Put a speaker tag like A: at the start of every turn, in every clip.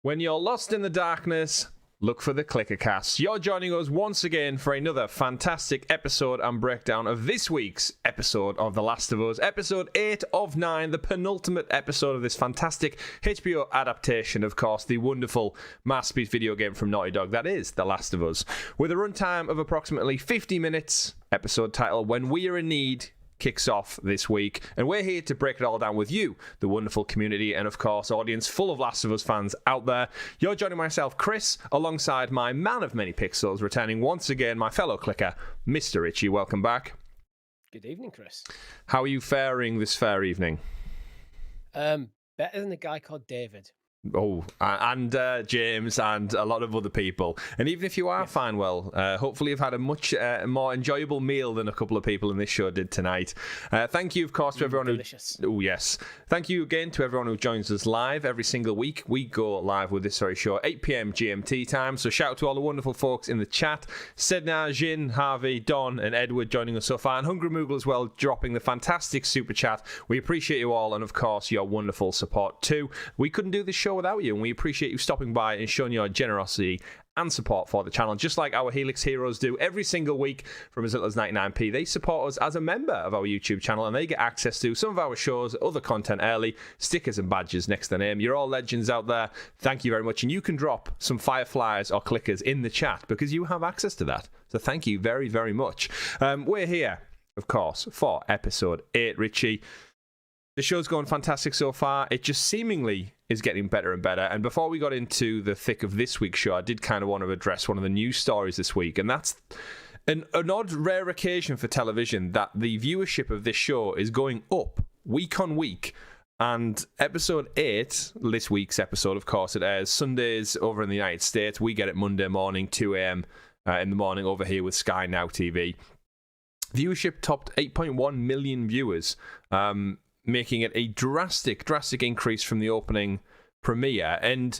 A: When you're lost in the darkness, look for the ClickerCast. You're joining us once again for another fantastic episode and breakdown of this week's episode of The Last of Us, episode 8 of 9, the penultimate episode of this fantastic HBO adaptation, of course, the wonderful masterpiece video game from Naughty Dog that is The Last of Us. With a runtime of approximately 50 minutes, episode title, When We Are in Need, kicks off this week, and we're here to break it all down with you, the wonderful community and of course audience full of Last of Us fans out there. You're joining myself, Chris, alongside my man of many pixels, returning once again my fellow clicker, Mr. Richie. Welcome back.
B: Good evening, Chris.
A: How are you faring this fair evening?
B: Better than a guy called David.
A: Oh, and James and a lot of other people. And even if you are fine, well, hopefully you've had a much more enjoyable meal than a couple of people in this show did tonight. Thank you, of course, to everyone
B: delicious.
A: Oh, yes. Thank you again to everyone who joins us live every single week. We go live with this very show, 8 p.m. GMT time. So shout out to all the wonderful folks in the chat. Sedna, Jin, Harvey, Don, and Edward joining us so far. And Hungry Moogle as well, dropping the fantastic super chat. We appreciate you all, and of course, your wonderful support too. We couldn't do this show without you, and we appreciate you stopping by and showing your generosity and support for the channel, just like our Helix heroes do every single week from as little as 99p. They support us as a member of our YouTube channel, and they get access to some of our shows, other content early, stickers and badges next to their name. You're all legends out there. Thank you very much, and you can drop some fireflies or clickers in the chat because you have access to that. So thank you very, very much. We're here, of course, for episode 8, Richie. The show's going fantastic so far. It just seemingly is getting better and better. And before we got into the thick of this week's show, I did kind of want to address one of the news stories this week. And that's an odd, rare occasion for television that the viewership of this show is going up week on week. And episode 8, this week's episode, of course, it airs Sundays over in the United States. We get it Monday morning, 2 a.m. In the morning over here with Sky Now TV. Viewership topped 8.1 million viewers, making it a drastic increase from the opening premiere. And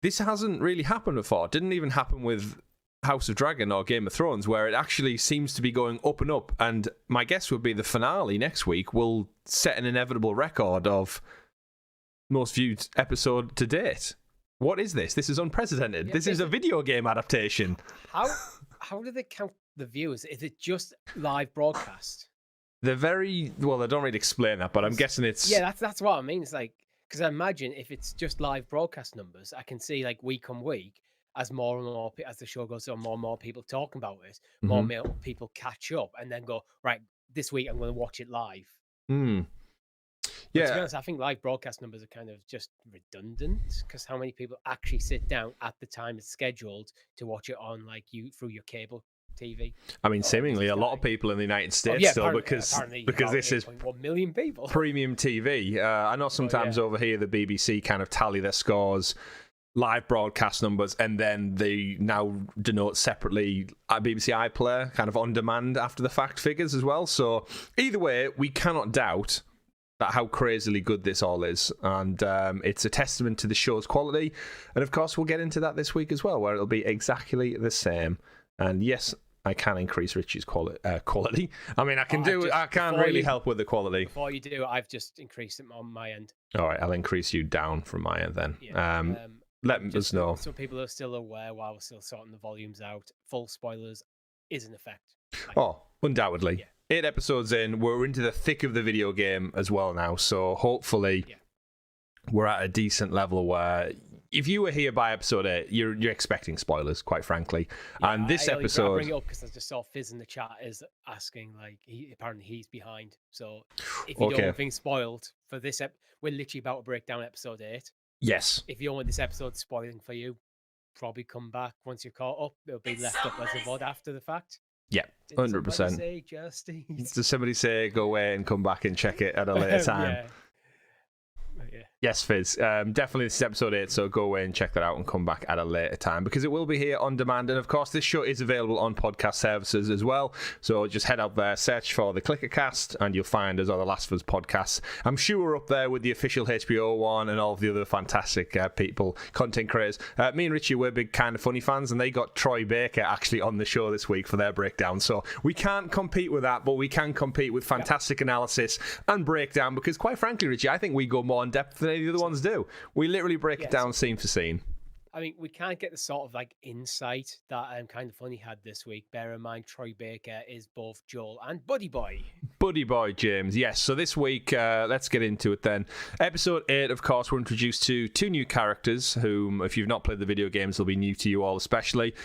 A: this hasn't really happened before. It didn't even happen with House of Dragon or Game of Thrones, where it actually seems to be going up and up. And my guess would be the finale next week will set an inevitable record of most viewed episode to date. What is this? This is unprecedented. This is a video game adaptation.
B: How do they count the viewers? Is it just live broadcast?
A: They're very well. They don't really explain that, but I'm guessing it's
B: that's what I mean. It's like, because I imagine if it's just live broadcast numbers, I can see like week on week as more and more as the show goes on, more and more people talking about it, more and more people catch up, and then go right. This week I'm going to watch it live.
A: Yeah,
B: but to be honest, I think live broadcast numbers are kind of just redundant because how many people actually sit down at the time it's scheduled to watch it on like through your cable TV?
A: I mean, seemingly a lot of people in the United States still, because this is
B: 1 million people.
A: Premium TV. I know sometimes over here the BBC kind of tally their scores, live broadcast numbers, and then they now denote separately BBC iPlayer kind of on demand after the fact figures as well. So either way, we cannot doubt that how crazily good this all is, and it's a testament to the show's quality. And of course, we'll get into that this week as well, where it'll be exactly the same. And yes, I can increase Richie's quality. I mean, I can't really help with the quality.
B: Before you do, I've just increased it on my end.
A: All right, I'll increase you down from my end then. Yeah. Let us know.
B: So people are still aware while we're still sorting the volumes out. Full spoilers is in effect.
A: Undoubtedly. Yeah. 8 episodes in, we're into the thick of the video game as well now. So hopefully we're at a decent level where if you were here by episode 8, you're expecting spoilers, quite frankly.
B: Yeah,
A: and this episode,
B: I bring it up because I just saw Fizz in the chat is asking, like, apparently he's behind. So if you don't want things spoiled for this, we're literally about to break down episode 8.
A: Yes.
B: If you don't want this episode spoiling for you, probably come back once you're caught up. It'll be left up as a VOD after the fact.
A: Yeah, 100%. Does somebody say go away and come back and check it at a later time? Yes, Fizz. Definitely this is episode 8, so go away and check that out and come back at a later time because it will be here on demand. And of course, this show is available on podcast services as well. So just head out there, search for the ClickerCast, and you'll find us on the Last of Us podcasts. I'm sure we're up there with the official HBO one and all of the other fantastic people, content creators. Me and Richie, we're big Kind of Funny fans, and they got Troy Baker actually on the show this week for their breakdown. So we can't compete with that, but we can compete with fantastic analysis and breakdown because, quite frankly, Richie, I think we go more in depth depth than any of the other ones do. We literally break it down scene for scene.
B: I mean, we can't get the sort of like insight that Kind of Funny had this week. Bear in mind, Troy Baker is both Joel and Buddy Boy.
A: Buddy Boy, James. Yes, so this week, let's get into it then. Episode 8, of course, we're introduced to 2 new characters whom, if you've not played the video games, will be new to you all especially.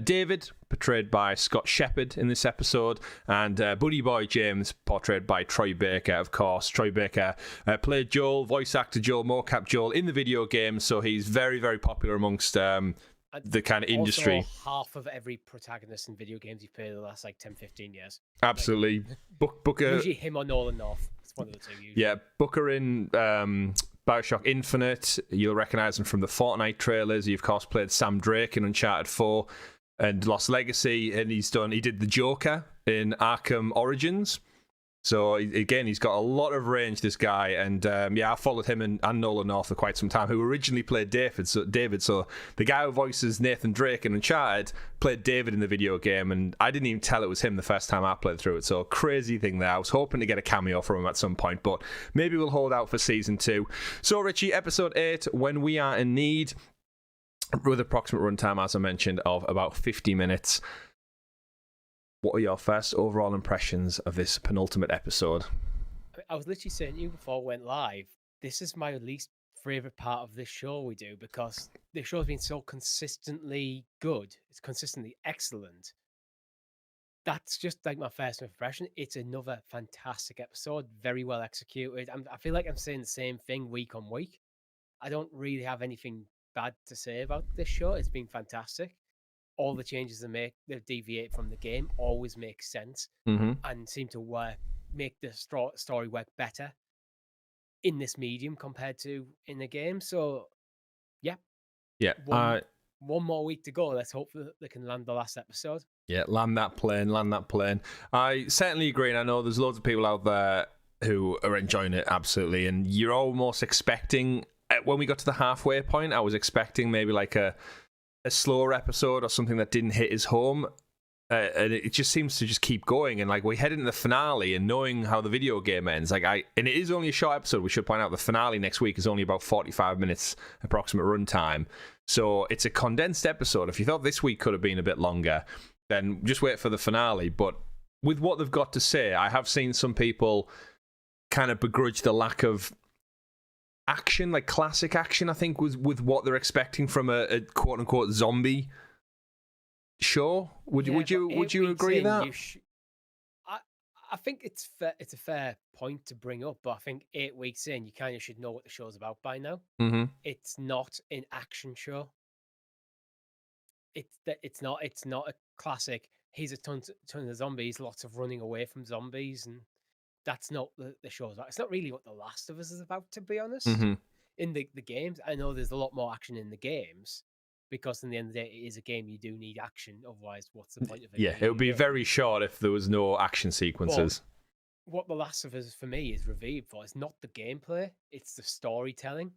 A: David, portrayed by Scott Shepherd in this episode, and Buddy Boy James, portrayed by Troy Baker, of course. Troy Baker played Joel, voice actor Joel, mocap Joel in the video game, so he's very, very popular amongst the kind of industry.
B: Also, half of every protagonist in video games you've played in the last 10-15 years.
A: Absolutely. Booker.
B: Usually him or Nolan North. It's one of the two usually.
A: Yeah, Booker in Bioshock Infinite. You'll recognise him from the Fortnite trailers. He, of course, played Sam Drake in Uncharted 4 and Lost Legacy, and he did the Joker in Arkham Origins. So again, he's got a lot of range, this guy, and I followed him and Nolan North for quite some time, who originally played David. So the guy who voices Nathan Drake in Uncharted played David in the video game, and I didn't even tell it was him the first time I played through it. So crazy thing there. I was hoping to get a cameo from him at some point, but maybe we'll hold out for season 2. So Richie, episode 8, When We Are in Need, with approximate runtime, as I mentioned, of about 50 minutes. What are your first overall impressions of this penultimate episode?
B: I was literally saying to you before we went live, this is my least favourite part of this show we do, because the show's been so consistently good. It's consistently excellent. That's just like my first impression. It's another fantastic episode, very well executed. I feel like I'm saying the same thing week on week. I don't really have anything bad to say about this show. It's been fantastic. All the changes they deviate from the game, always make sense and seem to make the story work better in this medium compared to in the game. So, yeah. One more week to go. Let's hope that they can land the last episode.
A: Yeah, land that plane. I certainly agree, and I know there's loads of people out there who are enjoying it, absolutely, and you're almost expecting, when we got to the halfway point, I was expecting maybe like a slower episode or something that didn't hit his home, and it just seems to just keep going, and like we head into the finale, and knowing how the video game ends, and it is only a short episode, we should point out the finale next week is only about 45 minutes approximate runtime, so it's a condensed episode. If you thought this week could have been a bit longer, then just wait for the finale. But with what they've got to say, I have seen some people kind of begrudge the lack of action, like classic action, I think, was with what they're expecting from a quote unquote zombie show. Would you agree that?
B: I think it's a fair point to bring up, but I think 8 weeks in, you kind of should know what the show's about by now. It's not an action show. It's not a classic. Here's a ton of zombies, lots of running away from zombies, and that's not the show's about. It's not really what The Last of Us is about, to be honest. In the games, I know there's a lot more action in the games, because in the end of the day, it is a game. You do need action, otherwise, what's the point of it?
A: Yeah, it would be very short if there was no action sequences.
B: But what The Last of Us for me is revered for is not the gameplay; it's the storytelling.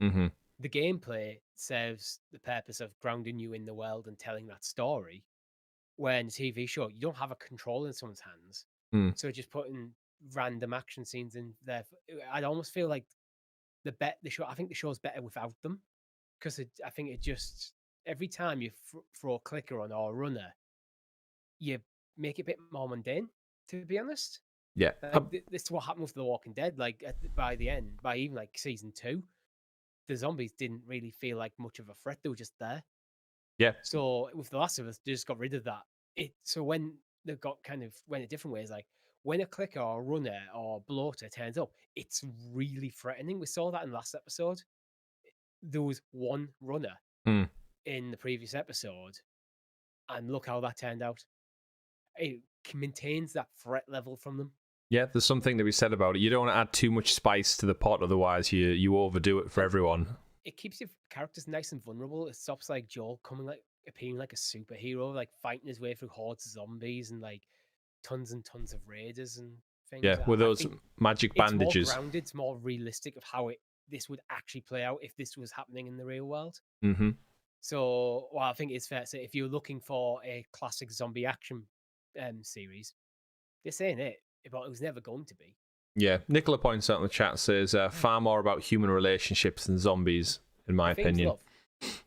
B: The gameplay serves the purpose of grounding you in the world and telling that story. When a TV show, you don't have a control in someone's hands, so just putting random action scenes in there. I'd almost feel like the show. I think the show's better without them, because I think it just every time you throw a clicker on or a runner, you make it a bit more mundane. To be honest,
A: yeah,
B: this is what happened with The Walking Dead. Like by the end, by even like season 2, the zombies didn't really feel like much of a threat. They were just there.
A: Yeah.
B: So with The Last of Us, they just got rid of that. So when they went a different way, it's like when a clicker or a runner or bloater turns up, it's really threatening. We saw that in the last episode. There was one runner in the previous episode, and look how that turned out. It maintains that threat level from them.
A: Yeah, there's something to be said about it. You don't want to add too much spice to the pot, otherwise you overdo it for everyone.
B: It keeps your characters nice and vulnerable. It stops like Joel appearing like a superhero, like fighting his way through hordes of zombies and like tons and tons of raiders and things.
A: Yeah, with those magic bandages.
B: It's more grounded, it's more realistic of how this would actually play out if this was happening in the real world. So, I think it's fair to say if you're looking for a classic zombie action series, this ain't it. But it was never going to be.
A: Yeah, Nicola points out in the chat, says far more about human relationships than zombies, in my opinion.
B: Love.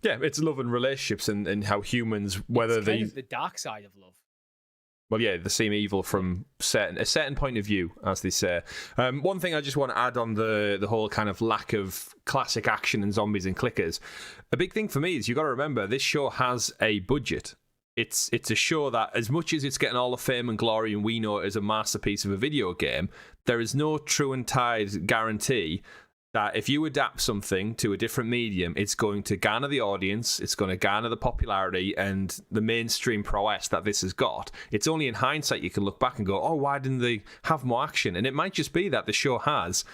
A: Yeah, it's love and relationships and how humans, whether
B: it's kind of the dark side of love.
A: Well, yeah, they seem evil from a certain point of view, as they say. One thing I just want to add on the whole kind of lack of classic action and zombies and clickers. A big thing for me is you got to remember this show has a budget. It's a show that, as much as it's getting all the fame and glory and we know it as a masterpiece of a video game, there is no true and tied guarantee that if you adapt something to a different medium, it's going to garner the audience, it's going to garner the popularity and the mainstream prowess that this has got. It's only in hindsight you can look back and go, oh, why didn't they have more action? And it might just be that the show has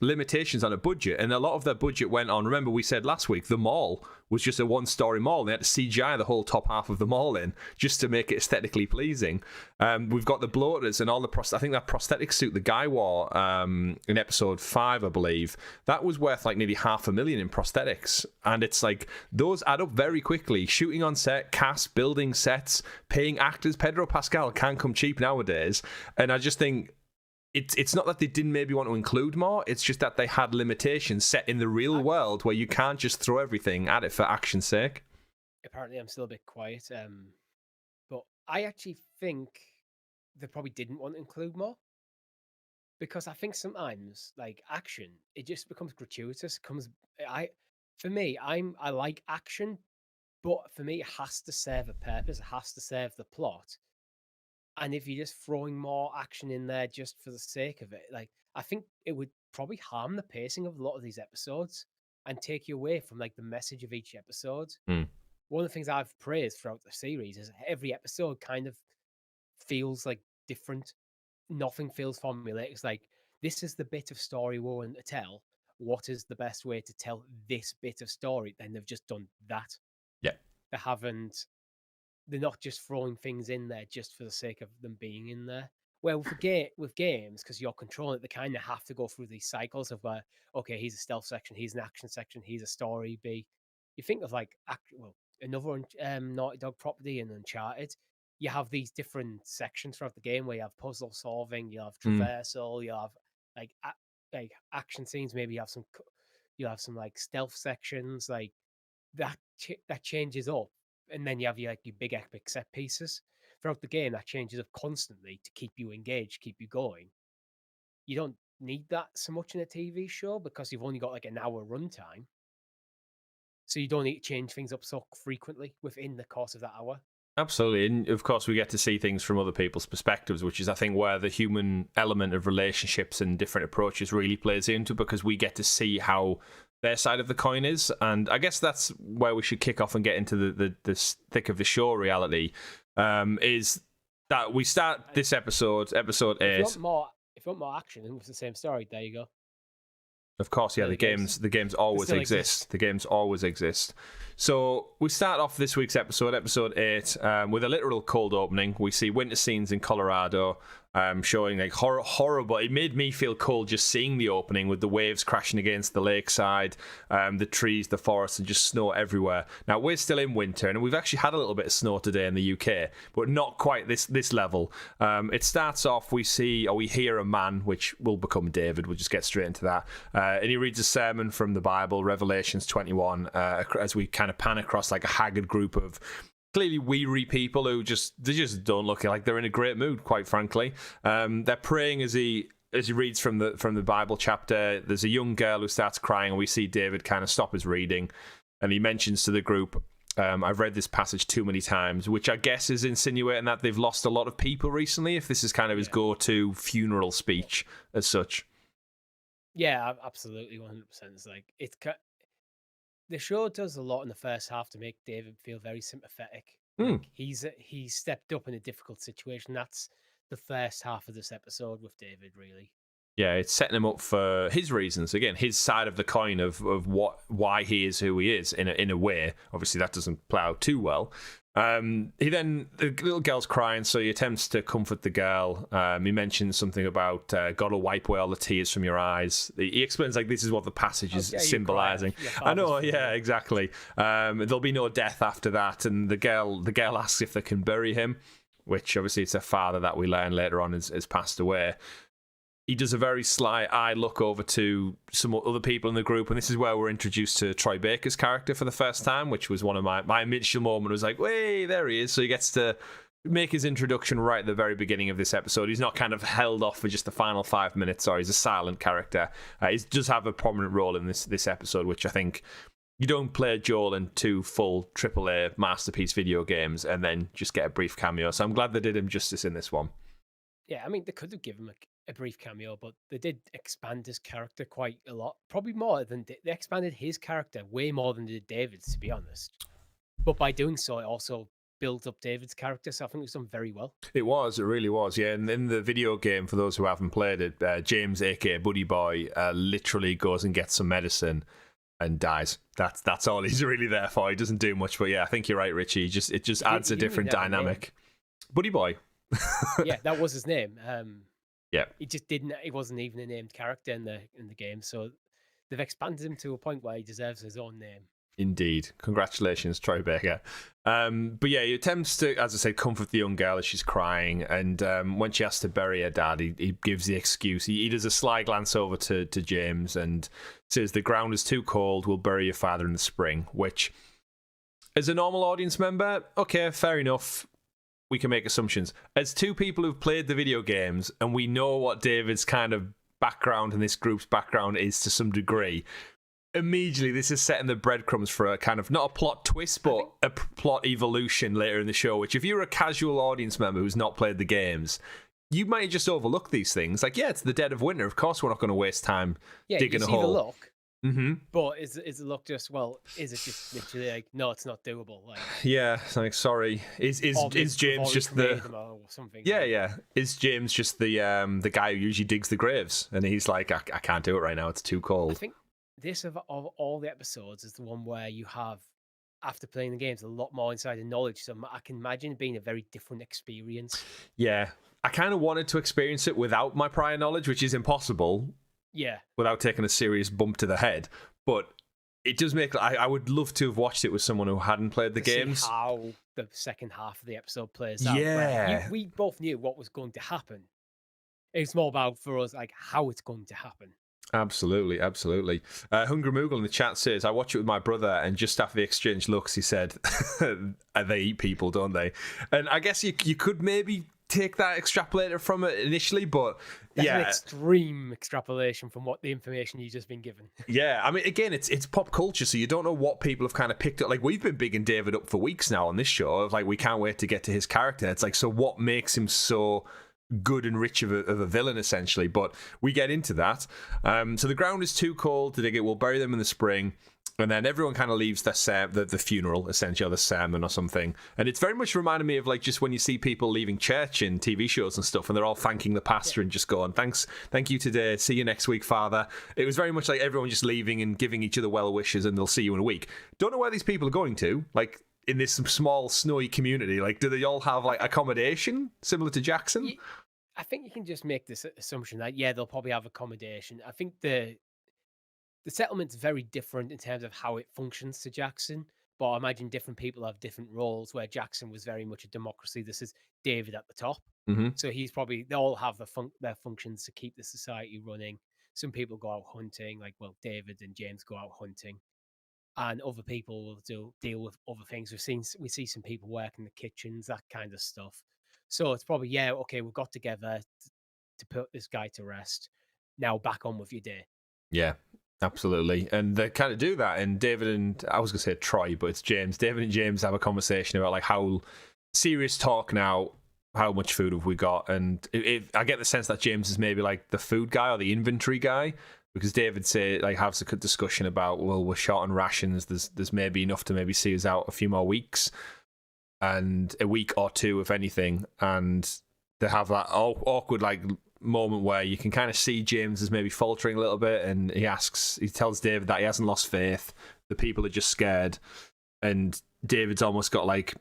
A: limitations on a budget, and a lot of their budget went on, remember we said last week, the mall was just a one-story mall. They had to CGI the whole top half of the mall in just to make it aesthetically pleasing. We've got the bloaters and all the I think that prosthetic suit the guy wore in episode 5, I believe, that was worth like nearly $500,000 in prosthetics. And it's like those add up very quickly. Shooting on set, cast, building sets, paying actors. Pedro Pascal can't come cheap nowadays. And I just think it's not that they didn't maybe want to include more, it's just that they had limitations set in the real world where you can't just throw everything at it for action's sake.
B: Apparently I'm still a bit quiet, but I actually think they probably didn't want to include more, because I think sometimes like action, it just becomes gratuitous. I like action, but for me it has to serve a purpose, it has to serve the plot. And if you're just throwing more action in there just for the sake of it, like, I think it would probably harm the pacing of a lot of these episodes and take you away from like the message of each episode. One of the things I've praised throughout the series is every episode kind of feels like different. Nothing feels formulaic. It's like, this is the bit of story we want to tell. What is the best way to tell this bit of story? Then they've just done that.
A: Yeah.
B: They're not just throwing things in there just for the sake of them being in there. Well, with games, because you're controlling it, they kind of have to go through these cycles of where, okay, here's a stealth section, here's an action section, here's a story B. You think of like, another Naughty Dog property in Uncharted, you have these different sections throughout the game where you have puzzle solving, you have traversal, you have like action scenes, maybe you have some like stealth sections, like that changes up. And then you have your big epic set pieces throughout the game that changes up constantly to keep you engaged, keep you going. You don't need that so much in a TV show because you've only got like an hour runtime. So you don't need to change things up so frequently within the course of that hour.
A: Absolutely. And of course, we get to see things from other people's perspectives, which is, I think, where the human element of relationships and different approaches really plays into, because we get to see how their side of the coin is. And I guess that's where we should kick off and get into the thick of the show reality, is that we start this episode 8.
B: If you want more action, and it's the same story, there you go.
A: Of course, yeah, the games always exist. The games always exist. So we start off this week's episode 8, with a literal cold opening. We see winter scenes in Colorado, showing like horrible. It made me feel cold just seeing the opening with the waves crashing against the lakeside, the trees, the forests, and just snow everywhere. Now we're still in winter, and we've actually had a little bit of snow today in the UK, but not quite this level. It starts off, we hear a man, which will become David. We'll just get straight into that, and he reads a sermon from the Bible, Revelations 21, as we kind of pan across like a haggard group of clearly weary people who just don't look like they're in a great mood, quite frankly. They're praying as he reads from the Bible chapter. There's a young girl who starts crying, and we see David kind of stop his reading, and he mentions to the group, I've read this passage too many times, which I guess is insinuating that they've lost a lot of people recently, if this is kind of his go-to funeral speech as such.
B: Yeah, absolutely, 100%. It's like, the show does a lot in the first half to make David feel very sympathetic. Like he's stepped up in a difficult situation. That's the first half of this episode with David, really.
A: Yeah, it's setting him up for his reasons. Again, his side of the coin of why he is who he is in a way. Obviously, that doesn't play out too well. The little girl's crying, so he attempts to comfort the girl. He mentions something about God will wipe away all the tears from your eyes. He explains like this is what the passage is symbolizing. I know, yeah, exactly. There'll be no death after that, and the girl asks if they can bury him, which obviously it's her father that we learn later on has passed away. he does a very sly eye look over to some other people in the group, and this is where we're introduced to Troy Baker's character for the first time, which was one of my initial moment. Was like, "Way, there he is!" So he gets to make his introduction right at the very beginning of this episode. He's not kind of held off for just the final 5 minutes. Or he's a silent character. He does have a prominent role in this episode, which I think you don't play Joel in 2 full AAA masterpiece video games and then just get a brief cameo. So I'm glad they did him justice in this one.
B: Yeah, I mean, they could have given him a brief cameo, but they did expand his character quite a lot. Probably more than they expanded his character way more than they did David's, to be honest. But by doing so, it also built up David's character, so I think it was done very well.
A: It really was, yeah. And in the video game, for those who haven't played it, James, aka Buddy Boy, literally goes and gets some medicine and dies. That's all he's really there for. He doesn't do much, but yeah, I think you're right, Richie. It just adds a different dynamic. Buddy Boy.
B: Yeah, that was his name.
A: Yeah,
B: he just didn't. He wasn't even a named character in the game, so they've expanded him to a point where he deserves his own name.
A: Indeed. Congratulations, Troy Baker. But yeah, he attempts to, as I said, comfort the young girl as she's crying. And when she has to bury her dad, he gives the excuse. He does a sly glance over to James and says, "The ground is too cold. We'll bury your father in the spring." Which, as a normal audience member, okay, fair enough. We can make assumptions. As 2 people who've played the video games and we know what David's kind of background and this group's background is to some degree, immediately this is setting the breadcrumbs for a kind of, not a plot twist, but a plot evolution later in the show, which if you're a casual audience member who's not played the games, you might just overlook these things. Like, yeah, it's the dead of winter. Of course we're not going to waste time digging a hole.
B: The look. Mm-hmm. But is the look just, well, is it just literally like, no, it's not doable? Like,
A: yeah, it's like, sorry, is James just the
B: something?
A: Yeah. Is James just the guy who usually digs the graves, and he's like, I can't do it right now. It's too cold.
B: I think this of all the episodes is the one where you have, after playing the games, a lot more insider knowledge. So I can imagine it being a very different experience.
A: Yeah, I kind of wanted to experience it without my prior knowledge, which is impossible.
B: Yeah.
A: Without taking a serious bump to the head. But it does make... I would love to have watched it with someone who hadn't played the games.
B: See how the second half of the episode plays out.
A: Yeah.
B: We both knew what was going to happen. It's more about, for us, like, how it's going to happen.
A: Absolutely. Hungry Moogle in the chat says, "I watch it with my brother, and just after the exchange looks, he said, they eat people, don't they?" And I guess you could maybe take that extrapolator from it initially, but
B: that's an extreme extrapolation from what the information you've just been given.
A: Yeah, I mean, again, it's pop culture, so you don't know what people have kind of picked up. Like, we've been bigging David up for weeks now on this show, of like, we can't wait to get to his character. It's like, so what makes him so good and rich of a villain, essentially? But we get into that. So the ground is too cold to dig it. We'll bury them in the spring. And then everyone kind of leaves the funeral, essentially, or the sermon or something. And it's very much reminded me of, like, just when you see people leaving church in TV shows and stuff, and they're all thanking the pastor and just going, thank you today, see you next week, Father. It was very much like everyone just leaving and giving each other well wishes, and they'll see you in a week. Don't know where these people are going to, like, in this small, snowy community. Like, do they all have, like, accommodation, similar to Jackson?
B: I think you can just make this assumption that, yeah, they'll probably have accommodation. I think the settlement's very different in terms of how it functions to Jackson, but I imagine different people have different roles, where Jackson was very much a democracy. This is David at the top.
A: Mm-hmm.
B: So he's probably, they all have their functions to keep the society running. Some people go out hunting, like, well, David and James go out hunting, and other people will deal with other things. We see some people work in the kitchens, that kind of stuff. So it's probably, yeah, okay, we've got together to put this guy to rest. Now back on with your day.
A: Yeah. Absolutely. And they kind of do that. And David and, I was going to say Troy, but it's James. David and James have a conversation about, like, how serious talk now, how much food have we got? And I get the sense that James is maybe like the food guy or the inventory guy, because David has a discussion about, well, we're short on rations. There's maybe enough to maybe see us out a few more weeks, and a week or two, if anything. And they have that awkward, like, moment where you can kind of see James is maybe faltering a little bit, and he tells David that he hasn't lost faith, the people are just scared, and David's almost got, like,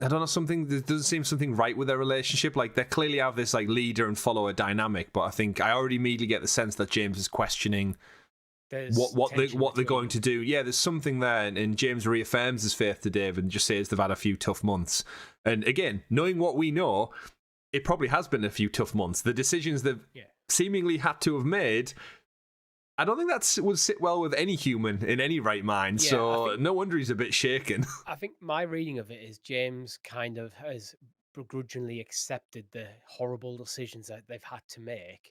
A: I don't know, there doesn't seem something right with their relationship. Like, they clearly have this, like, leader and follower dynamic, but I think I already immediately get the sense that James is questioning what they're going to do. Yeah, there's something there, and James reaffirms his faith to David and just says they've had a few tough months. And again, knowing what we know, it probably has been a few tough months. The decisions seemingly had to have made, I don't think that would sit well with any human in any right mind.
B: Yeah,
A: so no wonder he's a bit shaken.
B: I think my reading of it is James kind of has begrudgingly accepted the horrible decisions that they've had to make,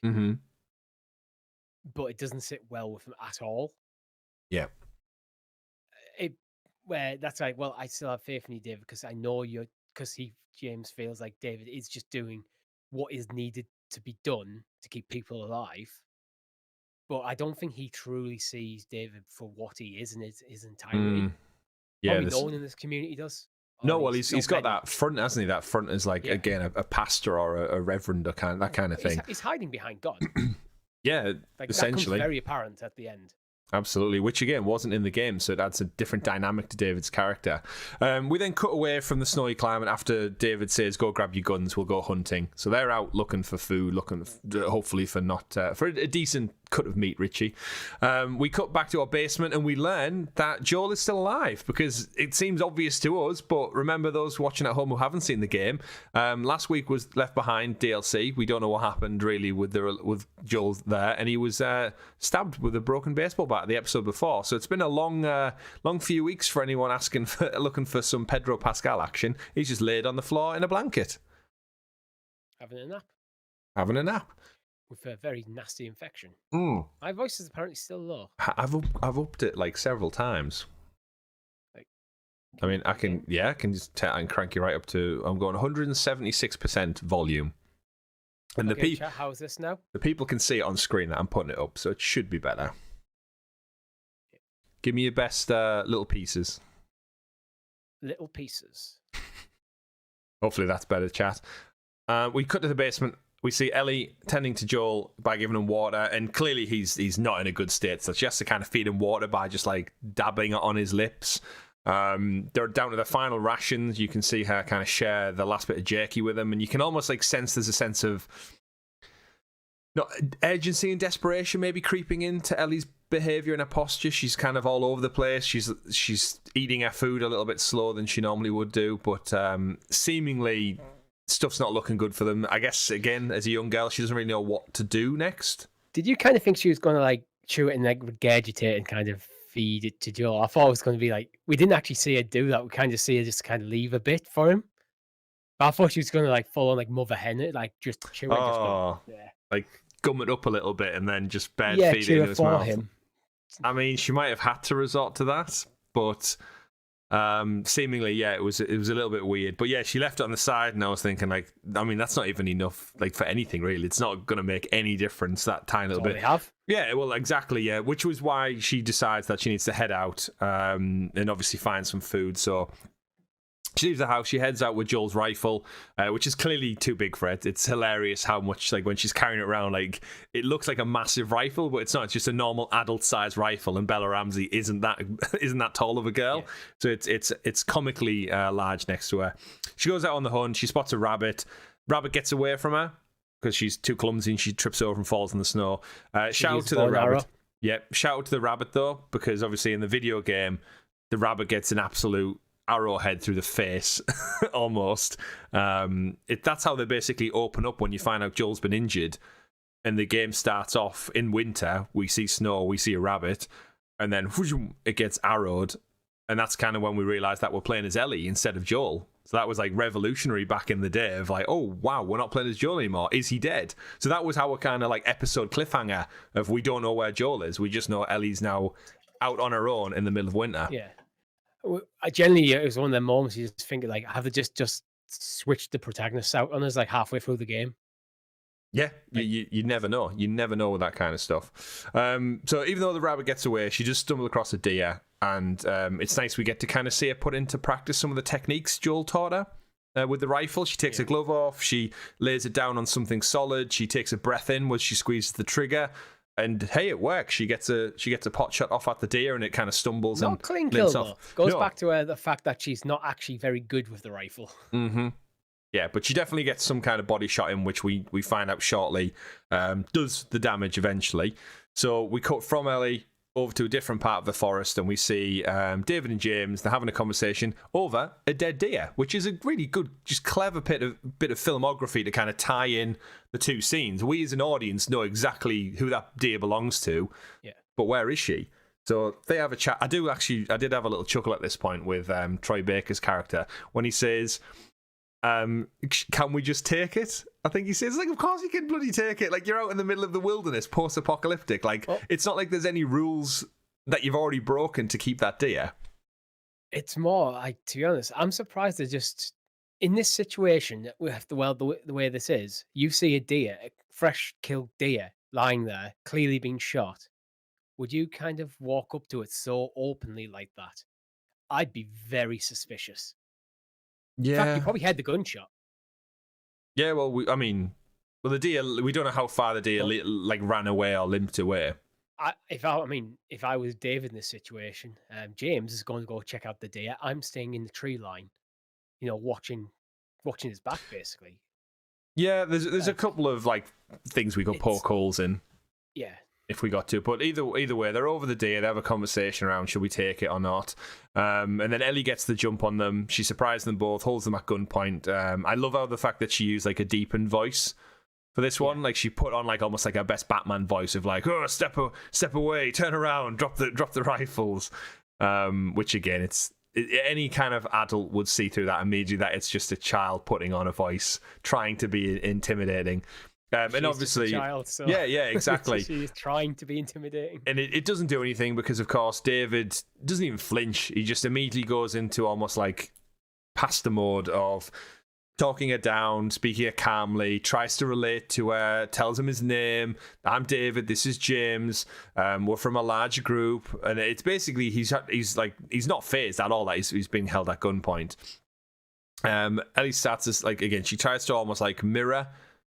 B: but it doesn't sit well with him at all.
A: Yeah.
B: Where that's like, well, I still have faith in you, David, because I know because James feels like David is just doing what is needed to be done to keep people alive. But I don't think he truly sees David for what he is in his entirety.
A: Yeah,
B: probably no one in this community does.
A: No, well, he's got that front, hasn't he? That front is like, again, a pastor or a reverend or that kind of thing.
B: He's hiding behind God.
A: Yeah,
B: like,
A: essentially.
B: That comes very apparent at the end.
A: Absolutely, which again wasn't in the game, so it adds a different dynamic to David's character. We then cut away from the snowy climate after David says, "Go grab your guns, we'll go hunting." So they're out looking for food, looking hopefully for for a decent cut of meat, Richie. We cut back to our basement and we learn that Joel is still alive, because it seems obvious to us, but remember those watching at home who haven't seen the game, last week was Left Behind DLC. We don't know what happened really with Joel there, and he was stabbed with a broken baseball bat the episode before. So it's been a long few weeks for anyone looking for some Pedro Pascal action. He's just laid on the floor in a blanket.
B: Having a nap.
A: Having a nap.
B: With a very nasty infection.
A: My
B: voice is apparently still low.
A: I've upped it like several times. I mean, I can just crank you right up to, I'm going 176% volume. And
B: chat, how is this now?
A: The people can see it on screen that I'm putting it up, so it should be better. Give me your best little pieces.
B: Little pieces.
A: Hopefully that's better, chat. We cut to the basement. We see Ellie tending to Joel by giving him water, and clearly he's not in a good state, so she has to kind of feed him water by just like dabbing it on his lips. They're down to the final rations. You can see her kind of share the last bit of jerky with him, and you can almost like sense there's a sense of urgency and desperation maybe creeping into Ellie's behavior and her posture. She's kind of all over the place. She's eating her food a little bit slower than she normally would do, but seemingly stuff's not looking good for them. I guess, again, as a young girl, she doesn't really know what to do next.
B: Did you kind of think she was going to like chew it and like regurgitate and kind of feed it to Joel? I thought it was going to be like, we didn't actually see her do that. We kind of see her just kind of leave a bit for him. But I thought she was going to like full on like mother hen it, like just chew it.
A: Like gum it up a little bit and then just feed it into his mouth. Him. I mean, she might have had to resort to that, but seemingly, it was a little bit weird. But yeah, she left it on the side, and I was thinking, like, I mean, that's not even enough, like, for anything really. It's not going to make any difference, that tiny little bit.
B: They have.
A: Yeah, well, exactly. Yeah, which was why she decides that she needs to head out and obviously find some food. So she leaves the house. She heads out with Joel's rifle, which is clearly too big for it. It's hilarious how much, like, when she's carrying it around, like, it looks like a massive rifle, but it's not. It's just a normal adult-sized rifle, and Bella Ramsey isn't that tall of a girl, so it's comically large next to her. She goes out on the hunt. She spots a rabbit. Rabbit gets away from her because she's too clumsy and she trips over and falls in the snow. Shout out to the rabbit. Yep, shout out to the rabbit though, because obviously in the video game, the rabbit gets an absolute arrowhead through the face almost. That's how they basically open up when you find out Joel's been injured, and the game starts off in winter. We see snow, we see a rabbit, and then it gets arrowed, and that's kind of when we realize that we're playing as Ellie instead of Joel. So that was like revolutionary back in the day of like, oh wow, we're not playing as Joel anymore. Is he dead? So that was our kind of like episode cliffhanger of, we don't know where Joel is, we just know Ellie's now out on her own in the middle of winter.
B: Yeah. I generally, it was one of them moments you just think, like, have they just switched the protagonists out on us like halfway through the game?
A: Yeah, you never know. You never know with that kind of stuff. So even though the rabbit gets away, she just stumbled across a deer, and it's nice we get to kind of see her put into practice some of the techniques Joel taught her with the rifle. She takes her glove off, she lays it down on something solid, she takes a breath in when she squeezes the trigger, and hey, it works. She gets a pot shot off at the deer, and it kind of stumbles
B: not
A: and
B: clean kill though. Goes back to the fact that she's not actually very good with the rifle.
A: Mm-hmm. Yeah, but she definitely gets some kind of body shot in, which we find out shortly does the damage eventually. So we cut from Ellie over to a different part of the forest, and we see David and James. They're having a conversation over a dead deer, which is a really good, just clever bit of filmography to kind of tie in the two scenes. We as an audience know exactly who that deer belongs to, but where is she? So they have a chat. I did have a little chuckle at this point with Troy Baker's character when he says, can we just take it? I think he says, like, of course you can bloody take it. Like, you're out in the middle of the wilderness, post-apocalyptic. Like, it's not like there's any rules that you've already broken to keep that deer.
B: It's more, like, to be honest, I'm surprised they're just, in this situation, the way this is, you see a deer, a fresh killed deer, lying there, clearly being shot. Would you kind of walk up to it so openly like that? I'd be very suspicious.
A: Yeah.
B: In fact, you probably had the gunshot.
A: Yeah, well, the deer, we don't know how far the deer ran away or limped away.
B: If I was David in this situation, James is going to go check out the deer. I'm staying in the tree line, watching his back, basically.
A: Yeah, there's a couple of things we could poke holes in.
B: Yeah.
A: If we got to, but either way, they're over the deer. They have a conversation around should we take it or not, and then Ellie gets the jump on them. She surprises them both, holds them at gunpoint. I love how the fact that she used a deepened voice for this one. Like, she put on almost her best Batman voice of oh, step away, turn around, drop the rifles. Which again, any kind of adult would see through that immediately that it's just a child putting on a voice trying to be intimidating. And obviously,
B: just a child, so
A: yeah, exactly.
B: She's trying to be intimidating,
A: and it doesn't do anything because, of course, David doesn't even flinch. He just immediately goes into almost pastor mode of talking her down, speaking her calmly, tries to relate to her, tells him his name. I'm David. This is James. We're from a large group, and it's basically he's not fazed at all that he's being held at gunpoint. Ellie starts this again. She tries to almost mirror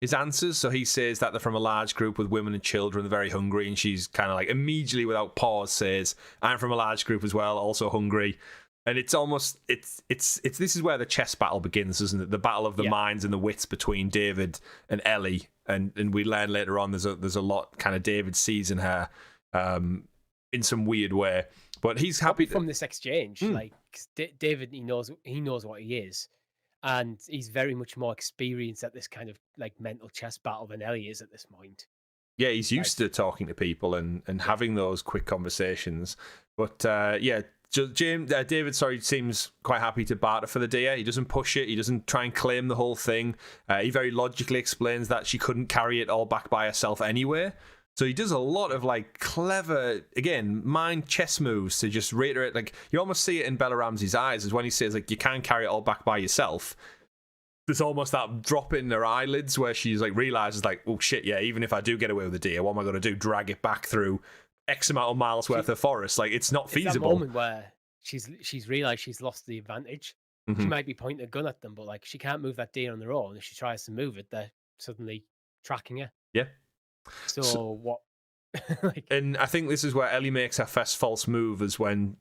A: his answers. So he says that they're from a large group with women and children, they're very hungry, and she's kind of immediately without pause says, I'm from a large group as well, also hungry. And it's almost this is where the chess battle begins, isn't it? The battle of the minds and the wits between David and Ellie, and we learn later on there's a lot kind of David sees in her in some weird way, but he's happy
B: from this exchange. David, he knows what he is. And he's very much more experienced at this kind of mental chess battle than Ellie is at this point.
A: Yeah, he's used to talking to people and having those quick conversations. But David, seems quite happy to barter for the deer. He doesn't push it. He doesn't try and claim the whole thing. He very logically explains that she couldn't carry it all back by herself anyway. So he does a lot of clever, again, mind chess moves to just reiterate. You almost see it in Bella Ramsey's eyes, is when he says you can't carry it all back by yourself. There's almost that drop in her eyelids where she's realizes oh shit, yeah, even if I do get away with the deer, what am I going to do? Drag it back through X amount of miles worth of forest? It's not feasible.
B: It's that moment where she's realized she's lost the advantage. Mm-hmm. She might be pointing a gun at them, but she can't move that deer on their own. If she tries to move it, they're suddenly tracking her.
A: Yeah.
B: So what?
A: And I think this is where Ellie makes her first false move, is when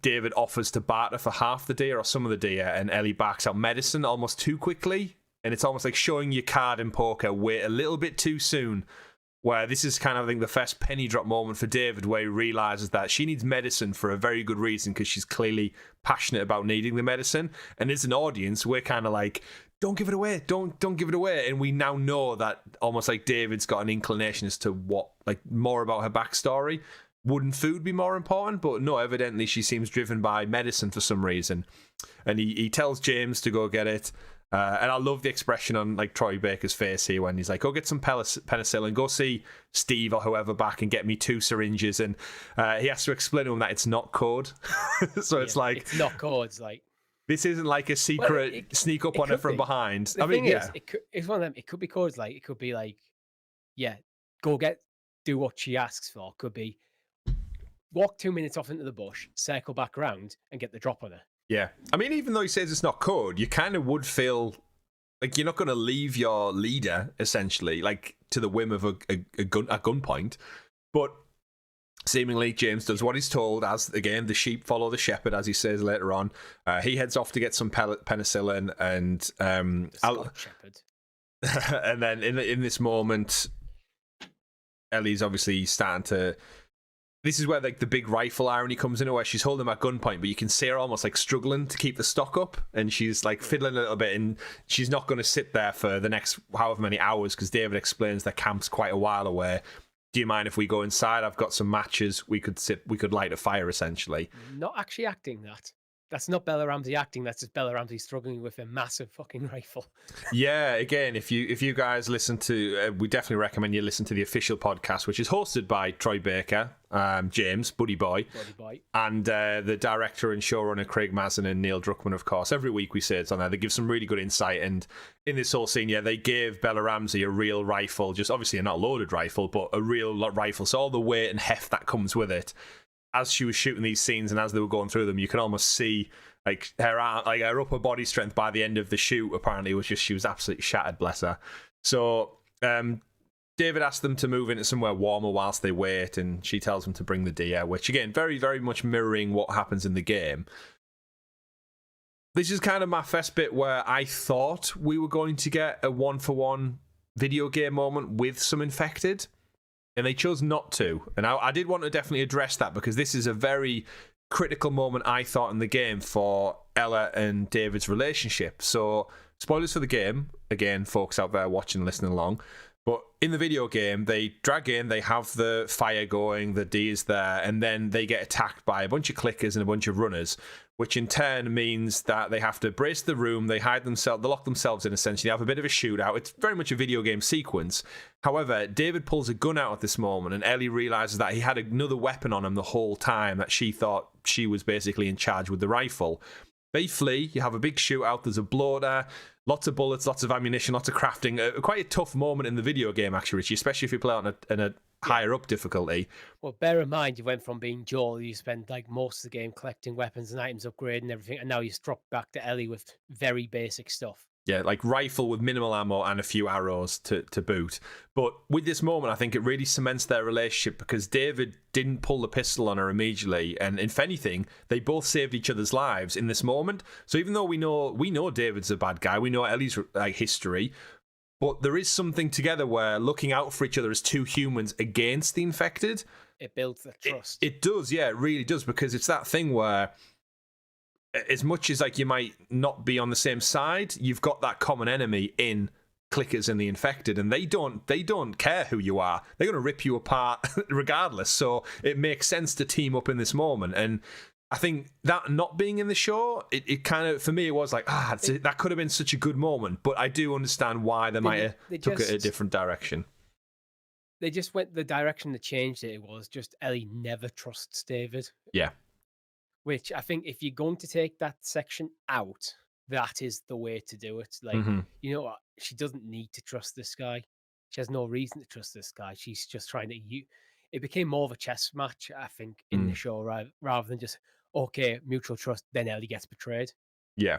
A: David offers to barter for half the deer or some of the deer, and Ellie backs out medicine almost too quickly, and it's almost like showing your card in poker wait a little bit too soon. Where this is kind of, I think, the first penny drop moment for David, where he realizes that she needs medicine for a very good reason, because she's clearly passionate about needing the medicine. And as an audience, we're kind of don't give it away, don't give it away. And we now know that almost David's got an inclination as to what, more about her backstory. Wouldn't food be more important? But no, evidently she seems driven by medicine for some reason. And he tells James to go get it. And I love the expression on Troy Baker's face here when he's go get some penicillin, go see Steve or whoever back and get me 2 syringes. And he has to explain to him that it's not code. So it's
B: it's not code. It's
A: this isn't a secret sneak up on her from behind.
B: It's one of them. It could be codes. It could be do what she asks for. Could be walk 2 minutes off into the bush, circle back around, and get the drop on her.
A: Yeah. I mean, even though he says it's not code, you kind of would feel you're not going to leave your leader, essentially, to the whim of a gunpoint. But seemingly, James does what he's told, as, again, the sheep follow the shepherd, as he says later on. He heads off to get some penicillin, and
B: shepherd.
A: And then in this moment, Ellie's obviously starting to... this is where like the big rifle irony comes in, where she's holding them at gunpoint, but you can see her almost like struggling to keep the stock up, and she's like fiddling a little bit, and she's not going to sit there for the next however many hours, because David explains their camp's quite a while away. Do you mind if we go inside? I've got some matches. We could light a fire, essentially.
B: Not actually acting that. That's not Bella Ramsey acting. That's just Bella Ramsey struggling with a massive fucking rifle.
A: Yeah, again, if you guys listen to, we definitely recommend you listen to the official podcast, which is hosted by Troy Baker, James, Buddy Boy, and the director and showrunner Craig Mazin and Neil Druckmann, of course. Every week we say it's on there. They give some really good insight, and in this whole scene, yeah, they gave Bella Ramsey a real rifle, just obviously a not loaded rifle, but a real rifle. So all the weight and heft that comes with it. As she was shooting these scenes and as they were going through them, you can almost see like her upper body strength by the end of the shoot. Apparently, was just she was absolutely shattered, bless her. So David asked them to move into somewhere warmer whilst they wait, and she tells them to bring the deer, which again, very, very much mirroring what happens in the game. This is kind of my first bit where I thought we were going to get a 1-for-1 video game moment with some infected. And they chose not to. And I did want to definitely address that, because this is a very critical moment, I thought, in the game for Ella and David's relationship. So, spoilers for the game, again, folks out there watching and listening along. But in the video game, they drag in, they have the fire going, the deer's there, and then they get attacked by a bunch of clickers and a bunch of runners, which in turn means that they have to brace the room, they hide themselves, they lock themselves in, essentially, have a bit of a shootout. It's very much a video game sequence. However, David pulls a gun out at this moment, and Ellie realizes that he had another weapon on him the whole time, that she thought she was basically in charge with the rifle. They flee, you have a big shootout, there's a blow there, lots of bullets, lots of ammunition, lots of crafting. Quite a tough moment in the video game, actually, Richie, especially if you play on a higher up difficulty.
B: Well, bear in mind, you went from being Joel, you spent like most of the game collecting weapons and items, upgrading everything, and now you struck back to Ellie with very basic stuff.
A: Yeah, like rifle with minimal ammo and a few arrows to boot. But with this moment, I think it really cements their relationship, because David didn't pull the pistol on her immediately, and if anything, they both saved each other's lives in this moment. So even though we know David's a bad guy, we know Ellie's history, but there is something together where looking out for each other as two humans against the infected.
B: It builds the trust.
A: It does, yeah, it really does, because it's that thing where, as much as like you might not be on the same side, you've got that common enemy in clickers and the infected, and they don't care who you are. They're going to rip you apart regardless. So it makes sense to team up in this moment. And I think that not being in the show, it kind of, for me, it was like, that could have been such a good moment. But I do understand why they might have took it a different direction.
B: They just went the direction that changed it. It was just Ellie never trusts David.
A: Yeah.
B: Which I think if you're going to take that section out, that is the way to do it. Like, you know what? She doesn't need to trust this guy. She has no reason to trust this guy. She's just trying to... It became more of a chess match, I think, in the show, rather than just, okay, mutual trust, then Ellie gets betrayed.
A: Yeah.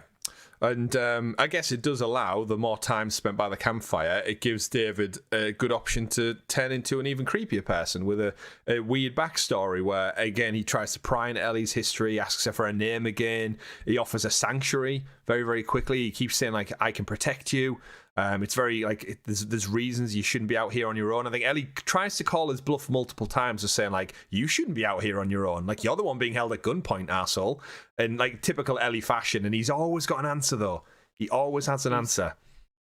A: And I guess it does allow the more time spent by the campfire. It gives David a good option to turn into an even creepier person with a weird backstory where, again, he tries to pry into Ellie's history, asks her for her name again. He offers a sanctuary very, very quickly. He keeps saying, like, I can protect you. It's very, like, there's reasons you shouldn't be out here on your own. I think Ellie tries to call his bluff multiple times of saying, like, you shouldn't be out here on your own. Like, you're the one being held at gunpoint, arsehole. And, like, typical Ellie fashion. And he's always got an answer, though. He always has an answer.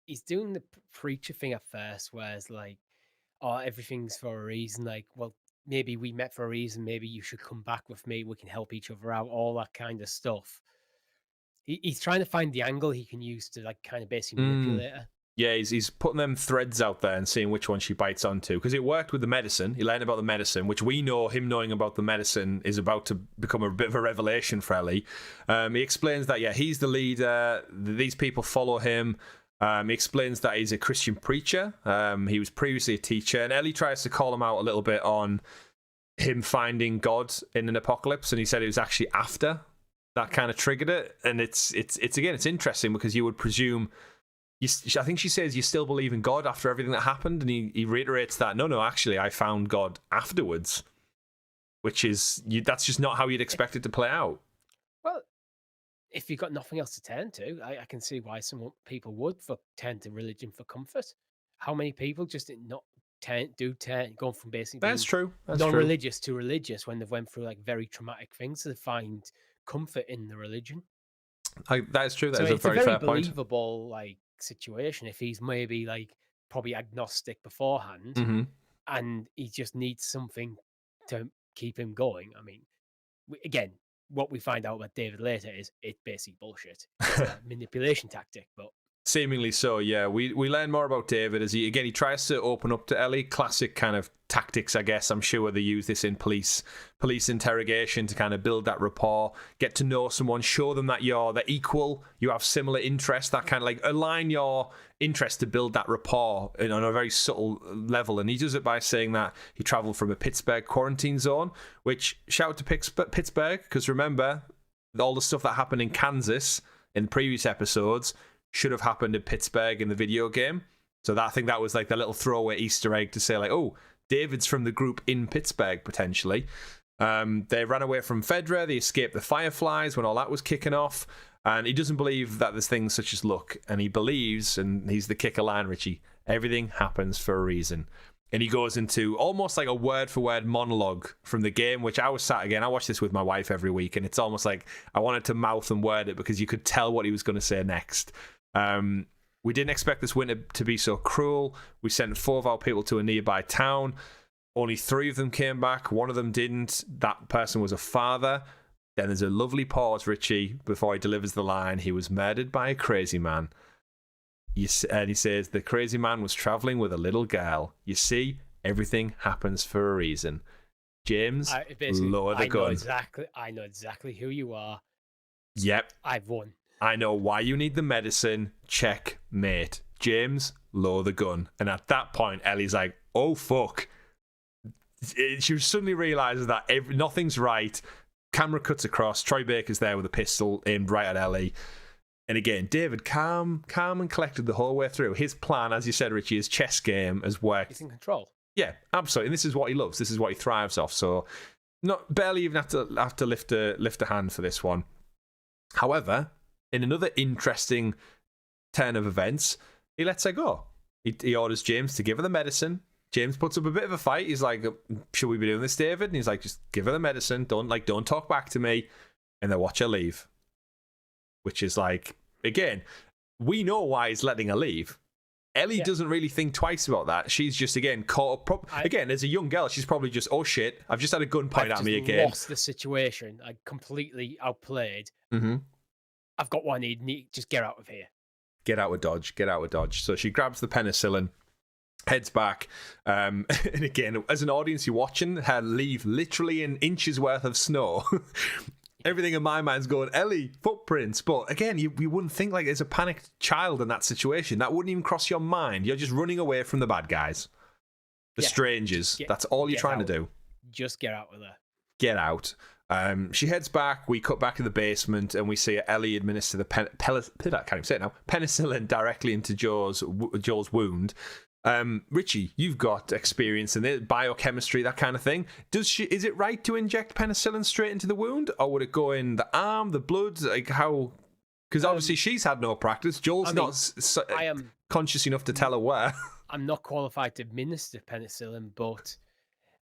B: He's doing the preacher thing at first, where it's like, oh, everything's for a reason. Like, well, maybe we met for a reason. Maybe you should come back with me. We can help each other out. All that kind of stuff. He's trying to find the angle he can use to, like, kind of basically manipulate her.
A: Yeah, he's putting them threads out there and seeing which one she bites onto. Because it worked with the medicine. He learned about the medicine, which we know him knowing about the medicine is about to become a bit of a revelation for Ellie. He explains that, yeah, he's the leader. These people follow him. He explains that he's a Christian preacher. He was previously a teacher. And Ellie tries to call him out a little bit on him finding God in an apocalypse. And he said it was actually after that kind of triggered it. And it's again, it's interesting because you would presume... I think she says you still believe in God after everything that happened, and he reiterates that no, actually, I found God afterwards, which is that's just not how you'd expect it to play out.
B: Well, if you've got nothing else to turn to, I can see why some people would turn to religion for comfort. How many people just not going from basically
A: That's
B: being
A: true. That's
B: non-religious to religious when they've went through like very traumatic things to find comfort in the religion.
A: That is true. That
B: So
A: is a
B: it's a
A: very
B: very
A: fair point.
B: believable like situation if he's maybe like probably agnostic beforehand
A: Mm-hmm.
B: and he just needs something to keep him going. I mean, again, what we find out about David later is it's basically bullshit. It's a manipulation tactic, but
A: Seemingly so, yeah. We learn more about David as he tries to open up to Ellie. Classic kind of tactics, I guess. I'm sure they use this in police interrogation to kind of build that rapport, get to know someone, show them that they're equal, you have similar interests, that kind of like align your interests to build that rapport on a very subtle level. And he does it by saying that he travelled from a Pittsburgh quarantine zone, which shout out to Pittsburgh, because remember, all the stuff that happened in Kansas in previous episodes should have happened in Pittsburgh in the video game. So I think that was like the little throwaway Easter egg to say like, oh, David's from the group in Pittsburgh, potentially. They ran away from Fedra. They escaped the Fireflies when all that was kicking off. And he doesn't believe that there's things such as luck. And he believes, and he's the kicker line, Richie, everything happens for a reason. And he goes into almost like a word-for-word monologue from the game, which I was sat again. I watch this with my wife every week, and it's almost like I wanted to mouth and word it because you could tell what he was going to say next. We didn't expect this winter to be so cruel. We sent 4 of our people to a nearby town. Only 3 of them came back. 1 of them didn't. That person was a father. Then there's a lovely pause, Richie, before he delivers the line. He was murdered by a crazy man. And he says, the crazy man was traveling with a little girl. You see, everything happens for a reason. James, lower the gun.
B: I know exactly who you are.
A: Yep.
B: I've won.
A: I know why you need the medicine. Checkmate. James, lower the gun. And at that point, Ellie's like, oh, fuck. She suddenly realizes that nothing's right. Camera cuts across. Troy Baker's there with a pistol aimed right at Ellie. And again, David, calm and collected the whole way through. His plan, as you said, Richie, his chess game has worked.
B: He's in control.
A: Yeah, absolutely. And this is what he loves. This is what he thrives off. So, barely even have to lift a hand for this one. However, in another interesting turn of events, he lets her go. He orders James to give her the medicine. James puts up a bit of a fight. He's like, should we be doing this, David? And he's like, just give her the medicine. Don't talk back to me. And then watch her leave. Which is like, again, we know why he's letting her leave. Ellie doesn't really think twice about that. She's just, again, caught up. Again, as a young girl, she's probably just, oh shit, I've just had a gun pointed at me again.
B: Lost the situation. I completely outplayed.
A: Mm-hmm.
B: I've got what I need. Just get out of here.
A: Get out of Dodge. So she grabs the penicillin, heads back. And again, as an audience, you're watching her leave literally in inches worth of snow. Everything in my mind's going, Ellie, footprints. But again, you wouldn't think like there's a panicked child in that situation. That wouldn't even cross your mind. You're just running away from the bad guys. The strangers. That's all you're trying to do.
B: Just get out of there.
A: Get out. She heads back. We cut back in the basement, and we see Ellie administer the penicillin directly into Joel's wound. Richie, you've got experience in it, biochemistry, that kind of thing. Is it right to inject penicillin straight into the wound, or would it go in the arm, the blood? Like how? Because obviously she's had no practice. Joel's I am conscious enough to tell her where.
B: I'm not qualified to administer penicillin, but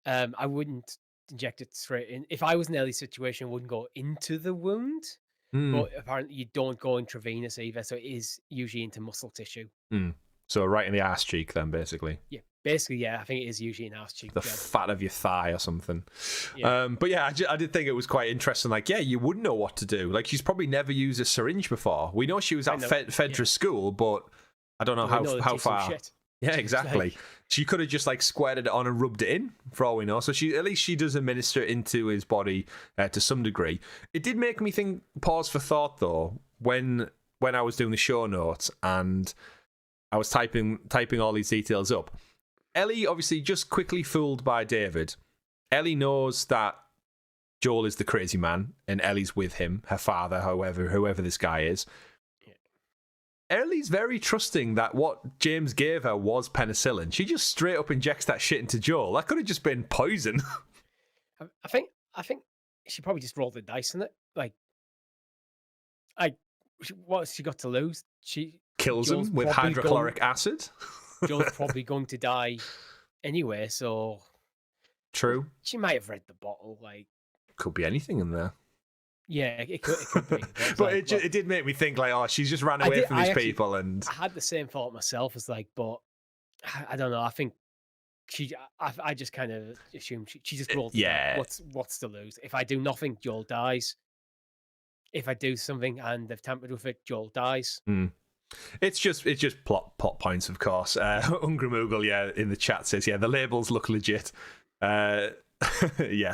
B: I wouldn't inject it straight in. If I was in Ellie's situation, I wouldn't go into the wound. But apparently you don't go intravenous either, so it is usually into muscle tissue.
A: So right in the arse cheek then, basically.
B: Yeah, basically, yeah. I think it is usually an arse cheek.
A: The fat of your thigh or something.
B: Yeah.
A: But yeah, I did think it was quite interesting. Like, yeah, you wouldn't know what to do. Like, she's probably never used a syringe before. We know she was at Fedra school, but I don't know how far.
B: Shit.
A: Yeah, exactly. She could have just like squared it on and rubbed it in, for all we know. So at least she does administer it into his body to some degree. It did make me think. Pause for thought though. When I was doing the show notes and I was typing all these details up. Ellie obviously just quickly fooled by David. Ellie knows that Joel is the crazy man and Ellie's with him, her father, whoever this guy is. Ellie's very trusting that what James gave her was penicillin. She just straight up injects that shit into Joel. That could have just been poison.
B: I think she probably just rolled the dice on it. What's she got to lose? She
A: kills him with hydrochloric acid.
B: Joel's probably going to die anyway, so
A: True.
B: she might have read the bottle. Like,
A: could be anything in there.
B: Yeah, it could be.
A: But it did make me think, like, oh, she's just ran away from these people. And
B: I had the same thought myself. As like, but I don't know. I think I just kind of assumed she just rolled.
A: Yeah.
B: What's to lose? If I do nothing, Joel dies. If I do something and they've tampered with it, Joel dies.
A: It's just plot points, of course. Hungry Moogle, in the chat says, the labels look legit.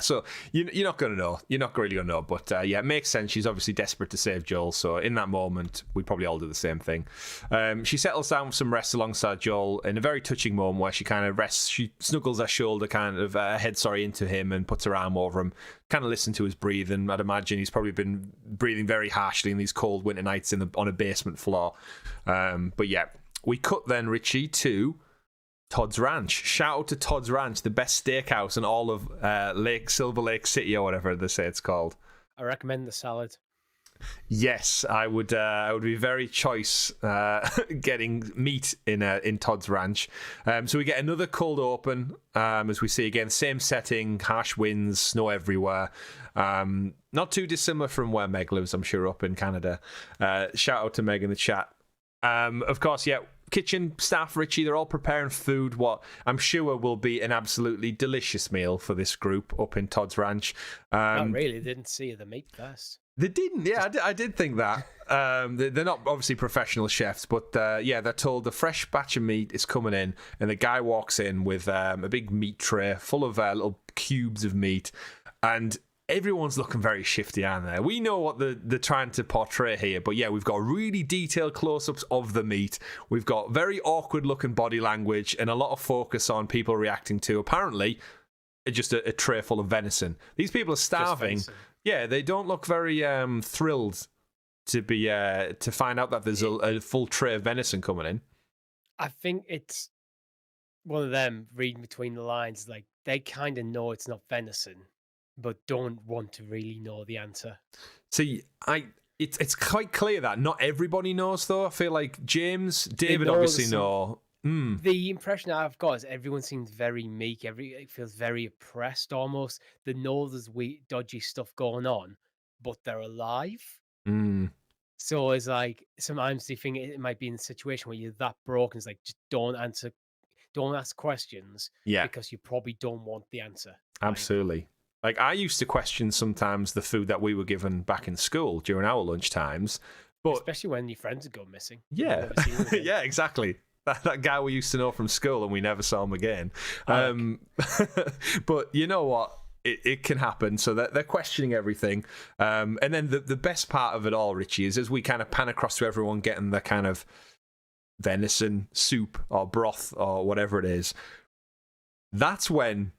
A: So you're not going to know. You're not really going to know. But it makes sense. She's obviously desperate to save Joel. So in that moment, we probably all do the same thing. She settles down for some rest alongside Joel in a very touching moment where she kind of rests. She snuggles her shoulder, kind of head into him, and puts her arm over him. Kind of listen to his breathing. I'd imagine he's probably been breathing very harshly in these cold winter nights on a basement floor. We cut then, Richie, to Todd's Ranch. Shout out to Todd's Ranch, the best steakhouse in all of Silver Lake City, or whatever they say it's called.
B: I recommend the salad.
A: Yes, I would be very choice getting meat in Todd's Ranch. So we get another cold open, as we see again, same setting, harsh winds, snow everywhere. Not too dissimilar from where Meg lives, I'm sure, up in Canada. Shout out to Meg in the chat. Of course, kitchen staff, Richie, they're all preparing food, what I'm sure will be an absolutely delicious meal for this group up in Todd's Ranch.
B: Not really, they didn't see the meat first.
A: They didn't, I did think that. They're not obviously professional chefs, but they're told the fresh batch of meat is coming in, and the guy walks in with a big meat tray full of little cubes of meat, and everyone's looking very shifty, aren't they? We know what they're trying to portray here, but we've got really detailed close-ups of the meat. We've got very awkward-looking body language and a lot of focus on people reacting to, apparently, just a tray full of venison. These people are starving. They don't look very thrilled to find out that there's a full tray of venison coming in.
B: I think it's one of them reading between the lines, like they kind of know it's not venison, but don't want to really know the answer.
A: See, it's quite clear that not everybody knows, though. I feel like David obviously know.
B: The impression I've got is everyone seems very meek. It feels very oppressed almost. They know there's dodgy stuff going on, but they're alive. So it's like sometimes they think it might be in a situation where you're that broken. It's like, just don't ask questions. Because you probably don't want the answer.
A: Absolutely. Like, I used to question sometimes the food that we were given back in school during our lunch times. But
B: especially when your friends go missing.
A: Yeah. Yeah, exactly. That guy we used to know from school and we never saw him again. But you know what? It can happen. So they're questioning everything. And then the best part of it all, Richie, is as we kind of pan across to everyone getting the kind of venison soup or broth or whatever it is, that's when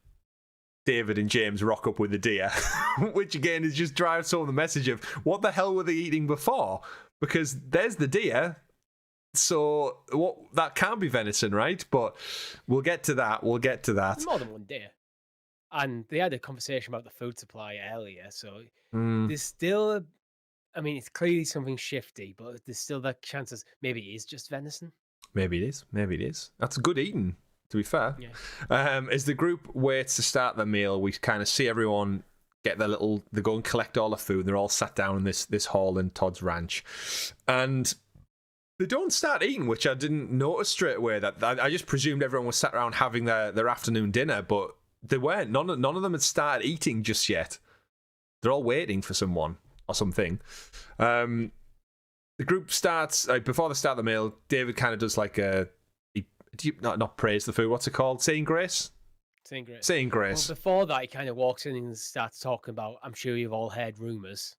A: David and James rock up with the deer, which again is just drives home the message of what the hell were they eating before? Because there's the deer. So that can't be venison, right? But we'll get to that. There's
B: more than one deer. And they had a conversation about the food supply earlier. So there's still, it's clearly something shifty, but there's still that chances maybe it is just venison.
A: Maybe it is. That's good eating, to be fair. Yeah. As the group waits to start the meal, we kind of see everyone get they go and collect all the food. They're all sat down in this hall in Todd's Ranch. And they don't start eating, which I didn't notice straight away. That I just presumed everyone was sat around having their afternoon dinner, but they weren't. None of them had started eating just yet. They're all waiting for someone or something. The group starts before they start the meal. David kind of does like not praise the food. What's it called? Saying grace. Saying grace.
B: Well, before that, he kind of walks in and starts talking about, I'm sure you've all heard rumors,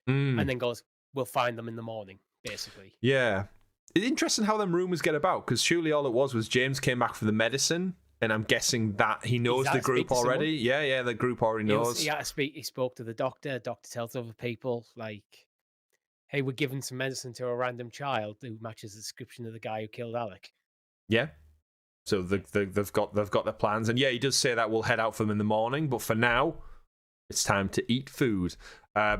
B: and then goes, "We'll find them in the morning." Basically.
A: Yeah. It's interesting how them rumours get about, because surely all it was James came back for the medicine, and I'm guessing that he knows the group already. Yeah, the group already knows.
B: He spoke to the doctor. Doctor tells other people, like, hey, we're giving some medicine to a random child who matches the description of the guy who killed Alec.
A: Yeah. So they've got their plans. And yeah, he does say that we'll head out for them in the morning, but for now, it's time to eat food.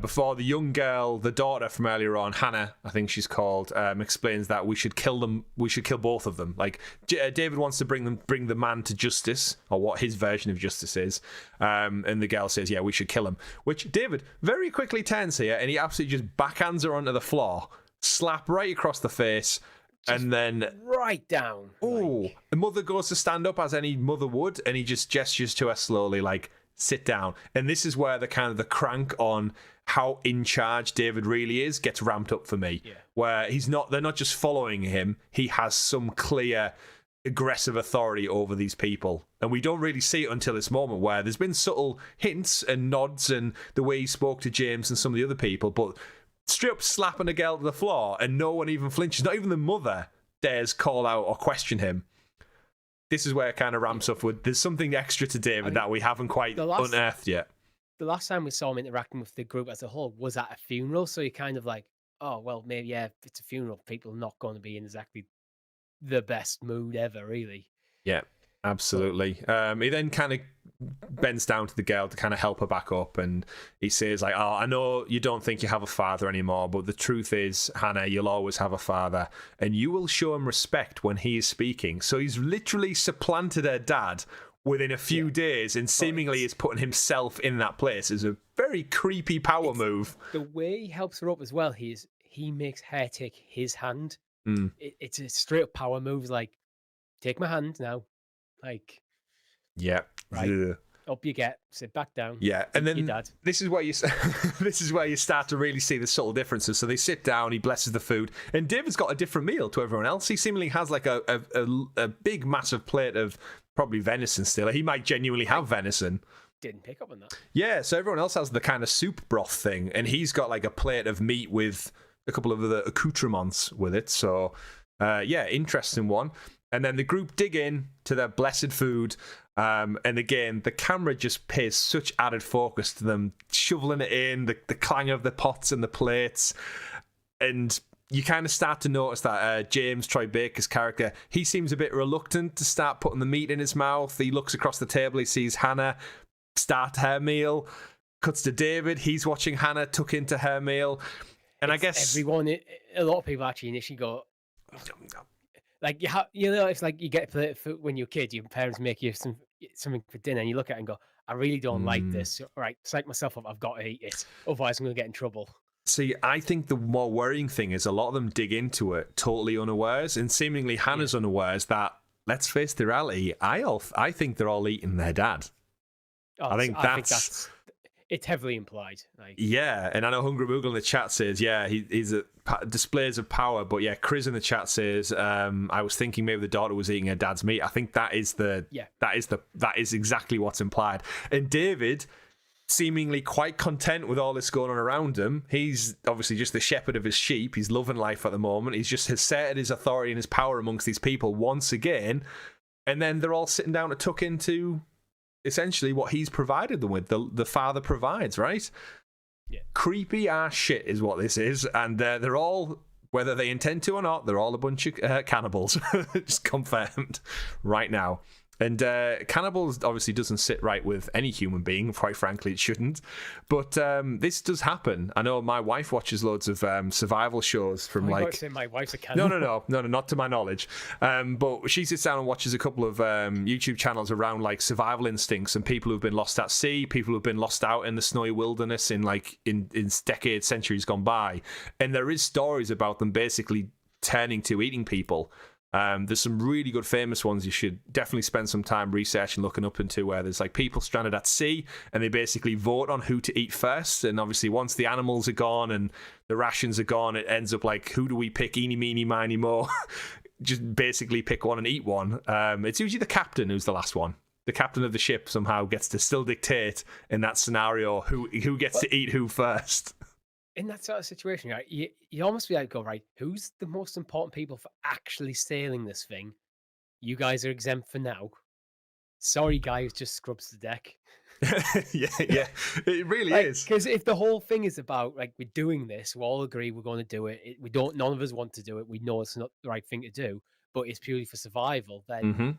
A: before the young girl, the daughter from earlier on, Hannah, I think she's called, explains that we should kill them. We should kill both of them. Like David wants to bring the man to justice, or what his version of justice is, and the girl says, "Yeah, we should kill him." Which David very quickly turns here, and he absolutely just backhands her onto the floor, slap right across the face. And then
B: right down.
A: Oh, the mother goes to stand up as any mother would, and he just gestures to her slowly, like, sit down. And this is where the crank on how in charge David really is gets ramped up for me.
B: Yeah.
A: Where they're not just following him, he has some clear aggressive authority over these people. And we don't really see it until this moment, where there's been subtle hints and nods and the way he spoke to James and some of the other people, but straight up slapping a girl to the floor and no one even flinches. Not even the mother dares call out or question him. This is where it kind of ramps up with there's something extra to David that we haven't quite unearthed yet.
B: The last time we saw him interacting with the group as a whole was at a funeral, so you're kind of like, oh, well, maybe, yeah, if it's a funeral, people are not going to be in exactly the best mood ever, really.
A: Yeah, absolutely. He then kind of bends down to the girl to kind of help her back up, and he says, like, oh, I know you don't think you have a father anymore, but the truth is, Hannah, you'll always have a father, and you will show him respect when he is speaking. So he's literally supplanted her dad within a few days, and seemingly is putting himself in that place. Is a very creepy power move.
B: The way he helps her up as well, he makes her take his hand. It's a straight up power move, like, take my hand now. Like,
A: yeah,
B: right. Up you get, sit back down.
A: Yeah, and then
B: dad.
A: this is where you start to really see the subtle differences. So they sit down, he blesses the food, and David's got a different meal to everyone else. He seemingly has like a big, massive plate of probably venison still. He might genuinely have venison.
B: Didn't pick up on that.
A: Yeah, so everyone else has the kind of soup broth thing, and he's got like a plate of meat with a couple of other accoutrements with it. So, yeah, interesting one. And then the group dig in to their blessed food. And again, the camera just pays such added focus to them, shoveling it in, the clang of the pots and the plates. And you kind of start to notice that James Troy Baker's character, he seems a bit reluctant to start putting the meat in his mouth. He looks across the table, he sees Hannah start her meal, cuts to David, he's watching Hannah tuck into her meal. And I guess
B: a lot of people actually initially go, like, it's like you get plate of food when you're a kid, your parents make you something for dinner, and you look at it and go, I really don't like this. All right, psych myself up, I've got to eat it. Otherwise, I'm going to get in trouble.
A: See, I think the more worrying thing is a lot of them dig into it totally unawares, and seemingly Hannah's unawares that, let's face the reality, I think they're all eating their dad.
B: Oh, I think that's it's heavily implied. Like,
A: yeah, and I know Hungry Moogle in the chat says, yeah, he's displays of power, but yeah, Chris in the chat says, I was thinking maybe the daughter was eating her dad's meat. I think that is exactly what's implied. And David, seemingly quite content with all this going on around him. He's obviously just the shepherd of his sheep. He's loving life at the moment. He's just asserted his authority and his power amongst these people once again. And then they're all sitting down to tuck into essentially what he's provided them with. The father provides, right?
B: Yeah. Creepy
A: ass shit is what this is. And they're all, whether they intend to or not, they're all a bunch of cannibals. Just confirmed right now. And cannibals obviously doesn't sit right with any human being. Quite frankly, it shouldn't. But this does happen. I know my wife watches loads of survival shows from
B: my wife's a cannibal.
A: No, not to my knowledge. But she sits down and watches a couple of YouTube channels around like survival instincts and people who've been lost at sea, people who've been lost out in the snowy wilderness in decades, centuries gone by. And there is stories about them basically turning to eating people. There's some really good famous ones you should definitely spend some time researching, looking up into, where there's like people stranded at sea and they basically vote on who to eat first. And obviously once the animals are gone and the rations are gone, it ends up like, who do we pick? Eeny, meeny, miny, mo. Just basically pick one and eat one. It's usually the captain who's the last one. The captain of the ship somehow gets to still dictate in that scenario who gets to eat who first.
B: In that sort of situation, right, you almost be like, go, right, who's the most important people for actually sailing this thing? You guys are exempt for now. Sorry, guy who just scrubs the deck.
A: yeah, it really is.
B: Because if the whole thing is about, like, we're doing this, we all agree we're going to do it. None of us want to do it. We know it's not the right thing to do, but it's purely for survival. Then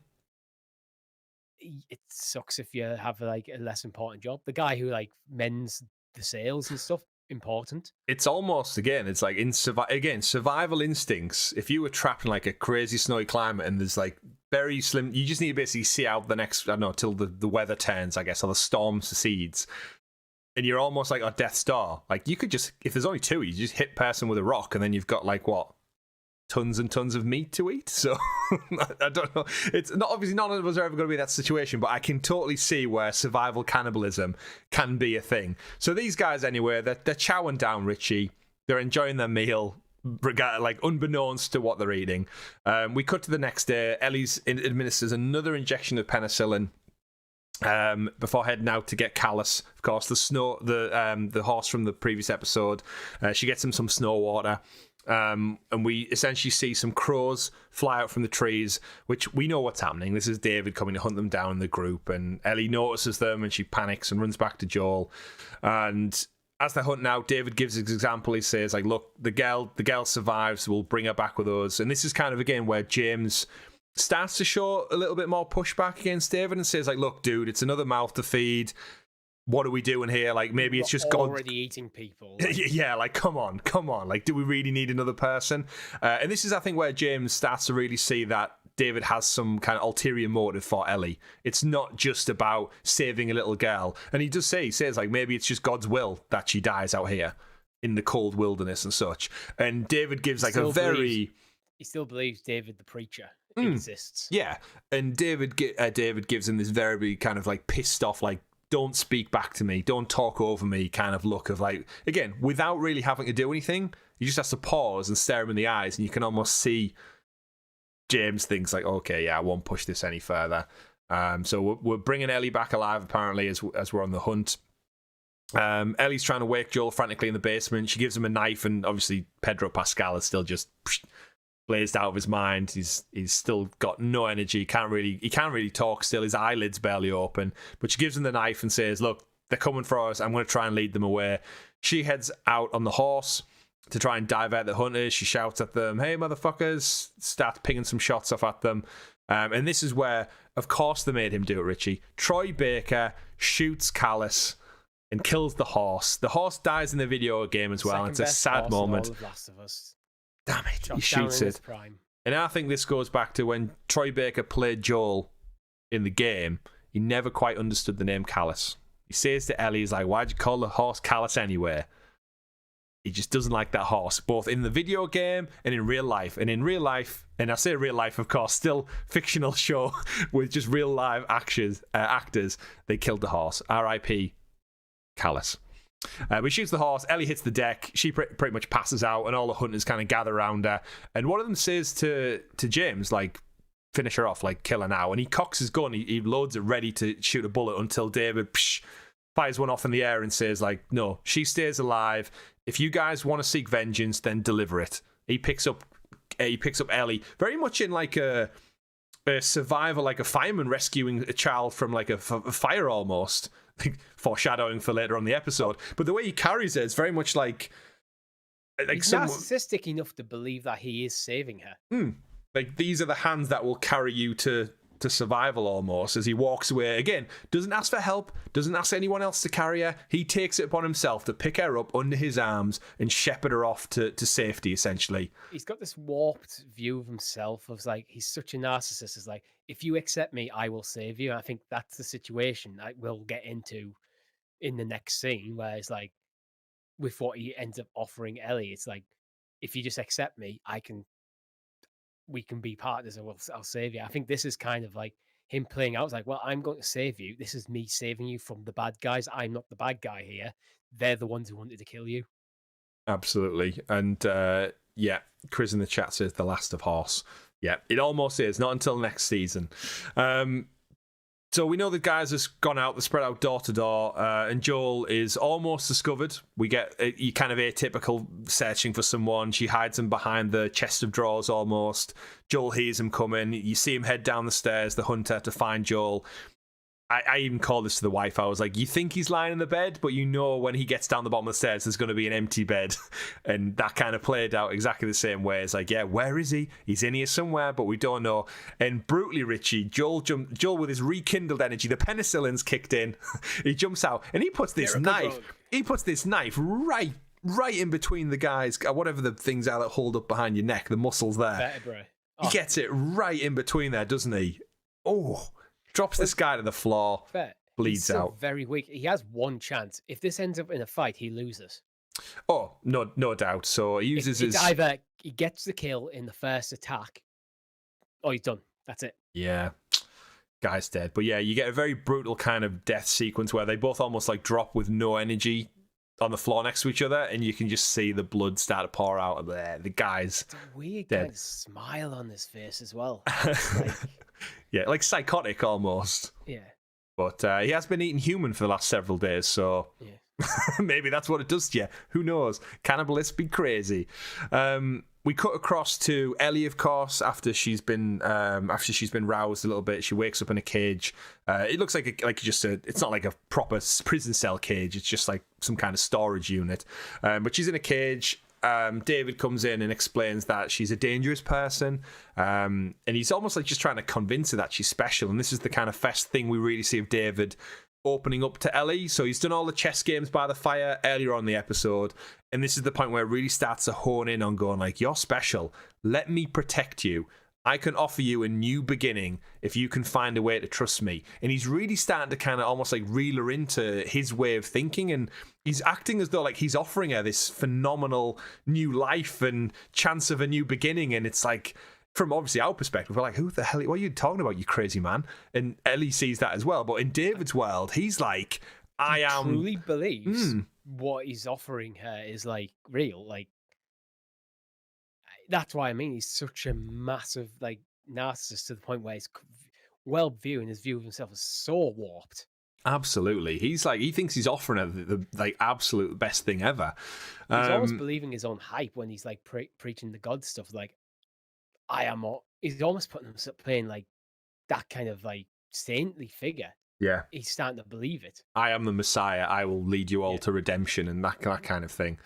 B: it sucks if you have like a less important job. The guy who like mends the sales and stuff important.
A: It's almost, again, it's like in survival instincts. If you were trapped in like a crazy snowy climate and there's like very slim, you just need to basically see out the next, I don't know, till the weather turns, I guess, or the storm secedes. And you're almost like a Death Star. Like you could just, if there's only two, you just hit person with a rock and then you've got like what? Tons and tons of meat to eat. So I don't know. It's not, obviously none of us are ever going to be in that situation, but I can totally see where survival cannibalism can be a thing. So these guys, anyway, they're chowing down Richie. They're enjoying their meal, like unbeknownst to what they're eating. We cut to the next day. Ellie's administers another injection of penicillin before heading out to get Callus. Of course, the horse from the previous episode. She gets him some snow water. And we essentially see some crows fly out from the trees, which we know what's happening. This is David coming to hunt them down in the group, and Ellie notices them and she panics and runs back to Joel. And as they're hunting out, David gives his example. He says, like, look, the girl survives, we'll bring her back with us. And this is kind of, again, where James starts to show a little bit more pushback against David and says, like, look, dude, it's another mouth to feed. What are we doing here? Like, maybe it's just God
B: already eating people.
A: Yeah, like, come on. Like, do we really need another person? And this is, I think, where James starts to really see that David has some kind of ulterior motive for Ellie. It's not just about saving a little girl. And he says, like, maybe it's just God's will that she dies out here in the cold wilderness and such. And David gives, like, he
B: still believes David the preacher exists.
A: Yeah. And David gives him this very kind of, like, pissed off, like, don't speak back to me, don't talk over me kind of look of, like, again, without really having to do anything, you just have to pause and stare him in the eyes, and you can almost see James thinks, like, okay, yeah, I won't push this any further. So we're bringing Ellie back alive, apparently, as we're on the hunt. Ellie's trying to wake Joel frantically in the basement. She gives him a knife, and obviously Pedro Pascal is still just blazed out of his mind. He's still got no energy. He can't really talk still. His eyelids barely open. But she gives him the knife and says, look, they're coming for us. I'm going to try and lead them away. She heads out on the horse to try and divert the hunters. She shouts at them, hey, motherfuckers. Starts pinging some shots off at them. And this is where, of course, they made him do it, Richie. Troy Baker shoots Callus and kills the horse. The horse dies in the video game as well. It's a sad moment.
B: Last of Us.
A: Damn it, he shoots it. And I think this goes back to when Troy Baker played Joel in the game. He never quite understood the name Callus. He says to Ellie, he's like, why'd you call the horse Callus anyway? He just doesn't like that horse, both in the video game and in real life. And in real life, and I say real life, of course, still fictional show with just real live actors, they killed the horse. R.I.P. Callus. We shoots the horse. Ellie hits the deck. She pretty much passes out, and all the hunters kind of gather around her. And one of them says to James, like, finish her off, like, kill her now. And he cocks his gun. He loads it ready to shoot a bullet until David fires one off in the air and says, like, no, she stays alive. If you guys want to seek vengeance, then deliver it. He picks up Ellie, very much in like a survivor, like a fireman rescuing a child from like a fire almost. Foreshadowing for later on the episode, but the way he carries it is very much like
B: he's narcissistic enough to believe that he is saving her.
A: Like, these are the hands that will carry you to survival almost. As he walks away again, doesn't ask for help, doesn't ask anyone else to carry her. He takes it upon himself to pick her up under his arms and shepherd her off to safety. Essentially,
B: he's got this warped view of himself. Of like, he's such a narcissist. It's like, if you accept me, I will save you. I think that's the situation I will get into in the next scene, where it's like, with what he ends up offering Ellie, it's like, if you just accept me, we can be partners, and I'll save you. I think this is kind of like him playing out. It's like, well, I'm going to save you. This is me saving you from the bad guys. I'm not the bad guy here. They're the ones who wanted to kill you.
A: Absolutely. And yeah, Chris in the chat says The Last of Horse. Yeah, it almost is. Not until next season. So we know the guys have gone out, they spread out door to door, and Joel is almost discovered. We get a kind of atypical searching for someone. She hides him behind the chest of drawers almost. Joel hears him coming. You see him head down the stairs, the hunter, to find Joel. I even called this to the wife. I was like, you think he's lying in the bed, but you know when he gets down the bottom of the stairs, there's going to be an empty bed. And that kind of played out exactly the same way. It's like, yeah, where is he? He's in here somewhere, but we don't know. And brutally, Richie, Joel with his rekindled energy, the penicillin's kicked in. He jumps out and he puts this knife he puts this knife right in between the guys, whatever the things are that hold up behind your neck, the muscles there.
B: Vertebrae.
A: He gets it right in between there, doesn't he? Oh, drops this guy to the floor, bleeds out.
B: Very weak. He has one chance. If this ends up in a fight, he loses.
A: Oh, no doubt. So he uses his...
B: either he gets the kill in the first attack, or he's done. That's it.
A: Yeah. Guy's dead. But yeah, you get a very brutal kind of death sequence where they both almost like drop with no energy on the floor next to each other, and you can just see the blood start to pour out of there. The guy's
B: it's a weird
A: dead.
B: kind of smile on his face as well.
A: Yeah, like psychotic almost.
B: Yeah.
A: But he has been eating human for the last several days, so maybe that's what it does to you. Who knows? Cannibalists be crazy. We cut across to Ellie, of course, after she's been roused a little bit. She wakes up in a cage. It looks it's not like a proper prison cell cage. It's just like some kind of storage unit. But she's in a cage. David comes in and explains that she's a dangerous person, and he's almost like just trying to convince her that she's special. And this is the kind of first thing we really see of David opening up to Ellie. So he's done all the chess games by the fire earlier on in the episode, and this is the point where it really starts to hone in on going like, you're special, let me protect you, I can offer you a new beginning if you can find a way to trust me. And he's really starting to kind of almost like reel her into his way of thinking, and he's acting as though like he's offering her this phenomenal new life and chance of a new beginning. And it's like, from obviously our perspective, we're like, who the hell, what are you talking about, you crazy man? And Ellie sees that as well. But in David's world, he's like, he
B: truly believes what he's offering her is like real. Like, that's why I mean he's such a massive like narcissist to the point where his his view of himself is so warped.
A: Absolutely. He's like, he thinks he's offering her the like absolute best thing ever.
B: He's almost believing his own hype when he's like preaching the God stuff. Like, he's almost putting himself playing like that kind of like saintly figure.
A: Yeah.
B: He's starting to believe it.
A: I am the Messiah. I will lead you all to redemption and that kind of thing.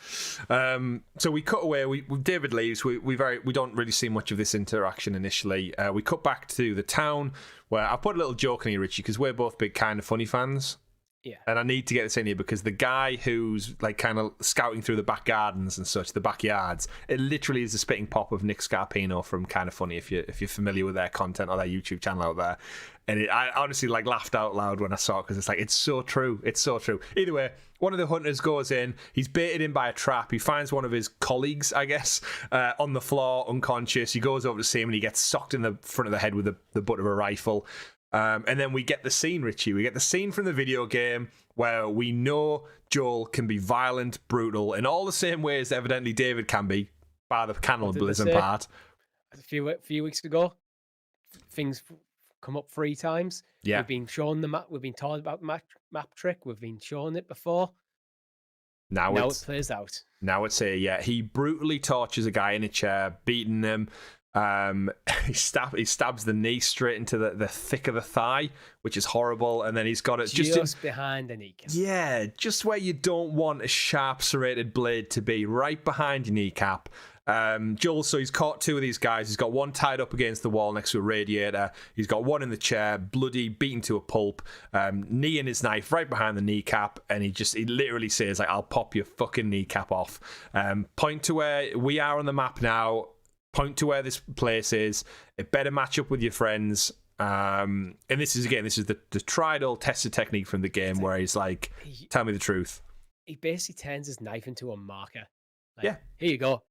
A: So we cut away. David leaves. We don't really see much of this interaction initially. We cut back to the town where I put a little joke in here, Richie, because we're both big Kind of Funny fans.
B: Yeah.
A: And I need to get this in here because the guy who's like kind of scouting through the back gardens and such, the backyards, it literally is the spitting pop of Nick Scarpino from Kind of Funny, if you're familiar with their content or their YouTube channel out there. And I honestly like laughed out loud when I saw it because it's like, it's so true. It's so true. Either way, one of the hunters goes in. He's baited in by a trap. He finds one of his colleagues, I guess, on the floor, unconscious. He goes over to see him and he gets socked in the front of the head with the butt of a rifle. And then we get the scene, Richie. We get the scene from the video game where we know Joel can be violent, brutal, in all the same ways that evidently David can be, by the cannibalism part.
B: A few weeks ago, things come up 3 times.
A: Yeah.
B: We've been shown the map. We've been told about the map trick. We've been shown it before. Now it plays out.
A: Now it's here, he brutally tortures a guy in a chair, beating him. He stabs the knee straight into the thick of the thigh, which is horrible, and then he's got it just
B: behind the kneecap.
A: Yeah, just where you don't want a sharp serrated blade to be, right behind your kneecap. Joel, so he's caught 2 of these guys. He's got one tied up against the wall next to a radiator. He's got one in the chair, bloody, beaten to a pulp, knee in his knife right behind the kneecap, and he literally says like, I'll pop your fucking kneecap off. Point to where we are on the map now. Point to where this place is. It better match up with your friends. And this is the tried old tested technique from the game where he's like, tell me the truth.
B: He basically turns his knife into a marker. Like,
A: yeah.
B: Here you go.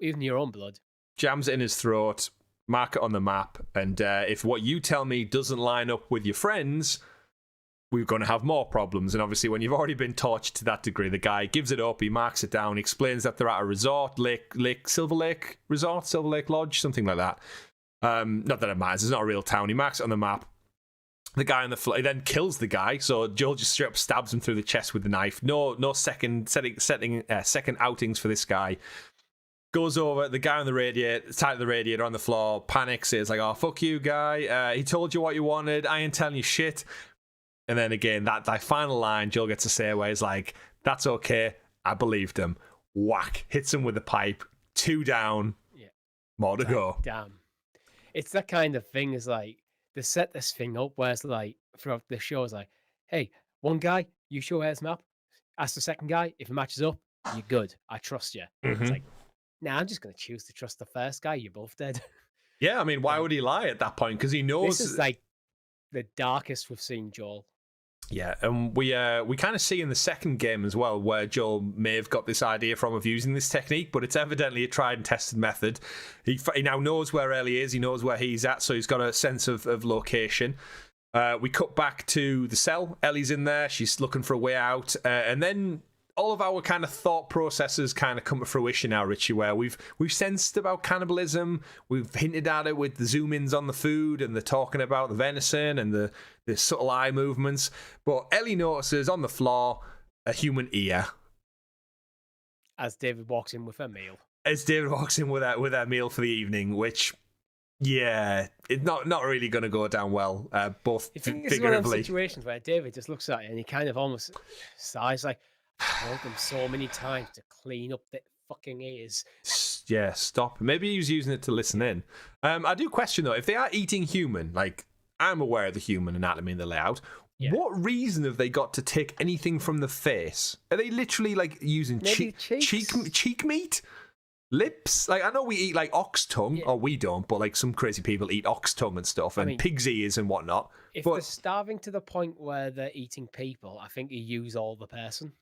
B: Even your own blood.
A: Jams it in his throat, mark it on the map, and if what you tell me doesn't line up with your friends, we're going to have more problems. And obviously, when you've already been tortured to that degree, the guy gives it up, he marks it down, he explains that they're at a resort, Silver Lake Lodge, something like that. Not that it matters, it's not a real town. He marks it on the map. The guy on the floor, he then kills the guy, so Joel just straight up stabs him through the chest with the knife. No second outings for this guy. Goes over, the guy on the radiator, tied to the radiator on the floor, panics, is like, oh, fuck you, guy. He told you what you wanted. I ain't telling you shit. And then again, that final line Joel gets to say where he's like, that's okay. I believed him. Whack. Hits him with the pipe. 2 down. Yeah. More to go.
B: Damn. It's that kind of thing is like, they set this thing up where it's like, throughout the show, it's like, hey, one guy, you show his map. Ask the second guy, if it matches up, you're good. I trust you. It's like, nah, I'm just going to choose to trust the first guy. You're both dead.
A: Yeah, I mean, why would he lie at that point? Because he knows...
B: This is like the darkest we've seen Joel.
A: Yeah, and we kind of see in the second game as well where Joel may have got this idea from of using this technique, but it's evidently a tried and tested method. He now knows where Ellie is, he knows where he's at, so he's got a sense of location. We cut back to the cell. Ellie's in there, she's looking for a way out, and then all of our kind of thought processes kind of come to fruition now, Richie, where we've sensed about cannibalism, we've hinted at it with the zoom-ins on the food, and they're talking about the venison and the subtle eye movements, but Ellie notices on the floor a human ear.
B: As David walks in with her meal.
A: As David walks in with her meal for the evening, which... yeah, it's not really going to go down well, both figuratively.
B: It's one of those situations where David just looks at it and he kind of almost sighs like, I told them so many times to clean up their fucking ears.
A: Yeah, stop. Maybe he was using it to listen in. I do question, though, if they are eating human, like, I'm aware of the human anatomy and the layout, what reason have they got to take anything from the face? Are they literally, like, using cheek meat? Lips? Like, I know we eat, like, ox tongue, or we don't, but, like, some crazy people eat ox tongue and stuff, and pig's ears and whatnot.
B: If they're starving to the point where they're eating people, I think you use all the person.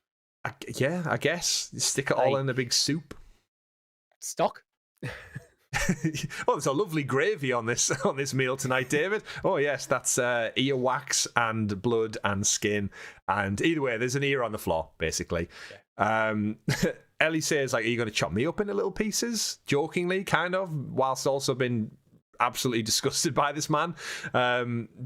A: I guess. You stick it all in a big soup.
B: Stock?
A: Oh, there's a lovely gravy on this meal tonight, David. Oh, yes, that's ear wax and blood and skin. And either way, there's an ear on the floor, basically. Yeah. Ellie says, like, are you going to chop me up into little pieces? Jokingly, kind of, whilst also being absolutely disgusted by this man.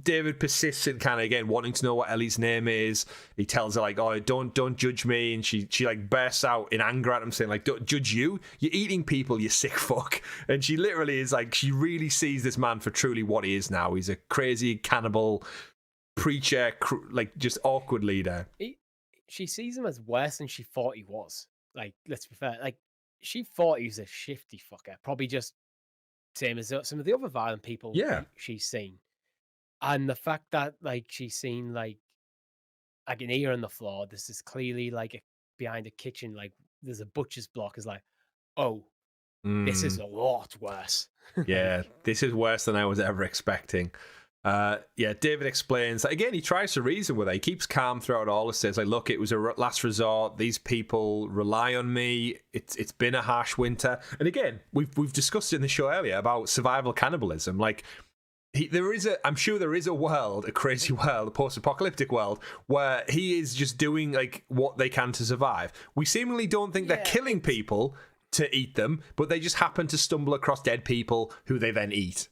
A: David persists in kind of, again, wanting to know what Ellie's name is. He tells her, like, oh, don't judge me. And she like, bursts out in anger at him, saying, like, don't judge you? You're eating people, you sick fuck. And she literally is, like, she really sees this man for truly what he is now. He's a crazy cannibal preacher, like, just awkward leader.
B: She sees him as worse than she thought he was. Like, let's be fair. Like, she thought he was a shifty fucker. Probably just same as some of the other violent people she's seen. And the fact that, like, she's seen, like an ear on the floor, this is clearly, like, behind a kitchen, like, there's a butcher's block, is like, oh, this is a lot worse.
A: Yeah, this is worse than I was ever expecting. David explains that, again, he tries to reason with her. He keeps calm throughout all. It says, like, look, it was a last resort. These people rely on me. It's been a harsh winter. And again, we've discussed it in the show earlier about survival cannibalism. Like, I'm sure there is a world, a crazy world, a post-apocalyptic world, where he is just doing, like, what they can to survive. We seemingly don't think they're killing people to eat them, but they just happen to stumble across dead people who they then eat.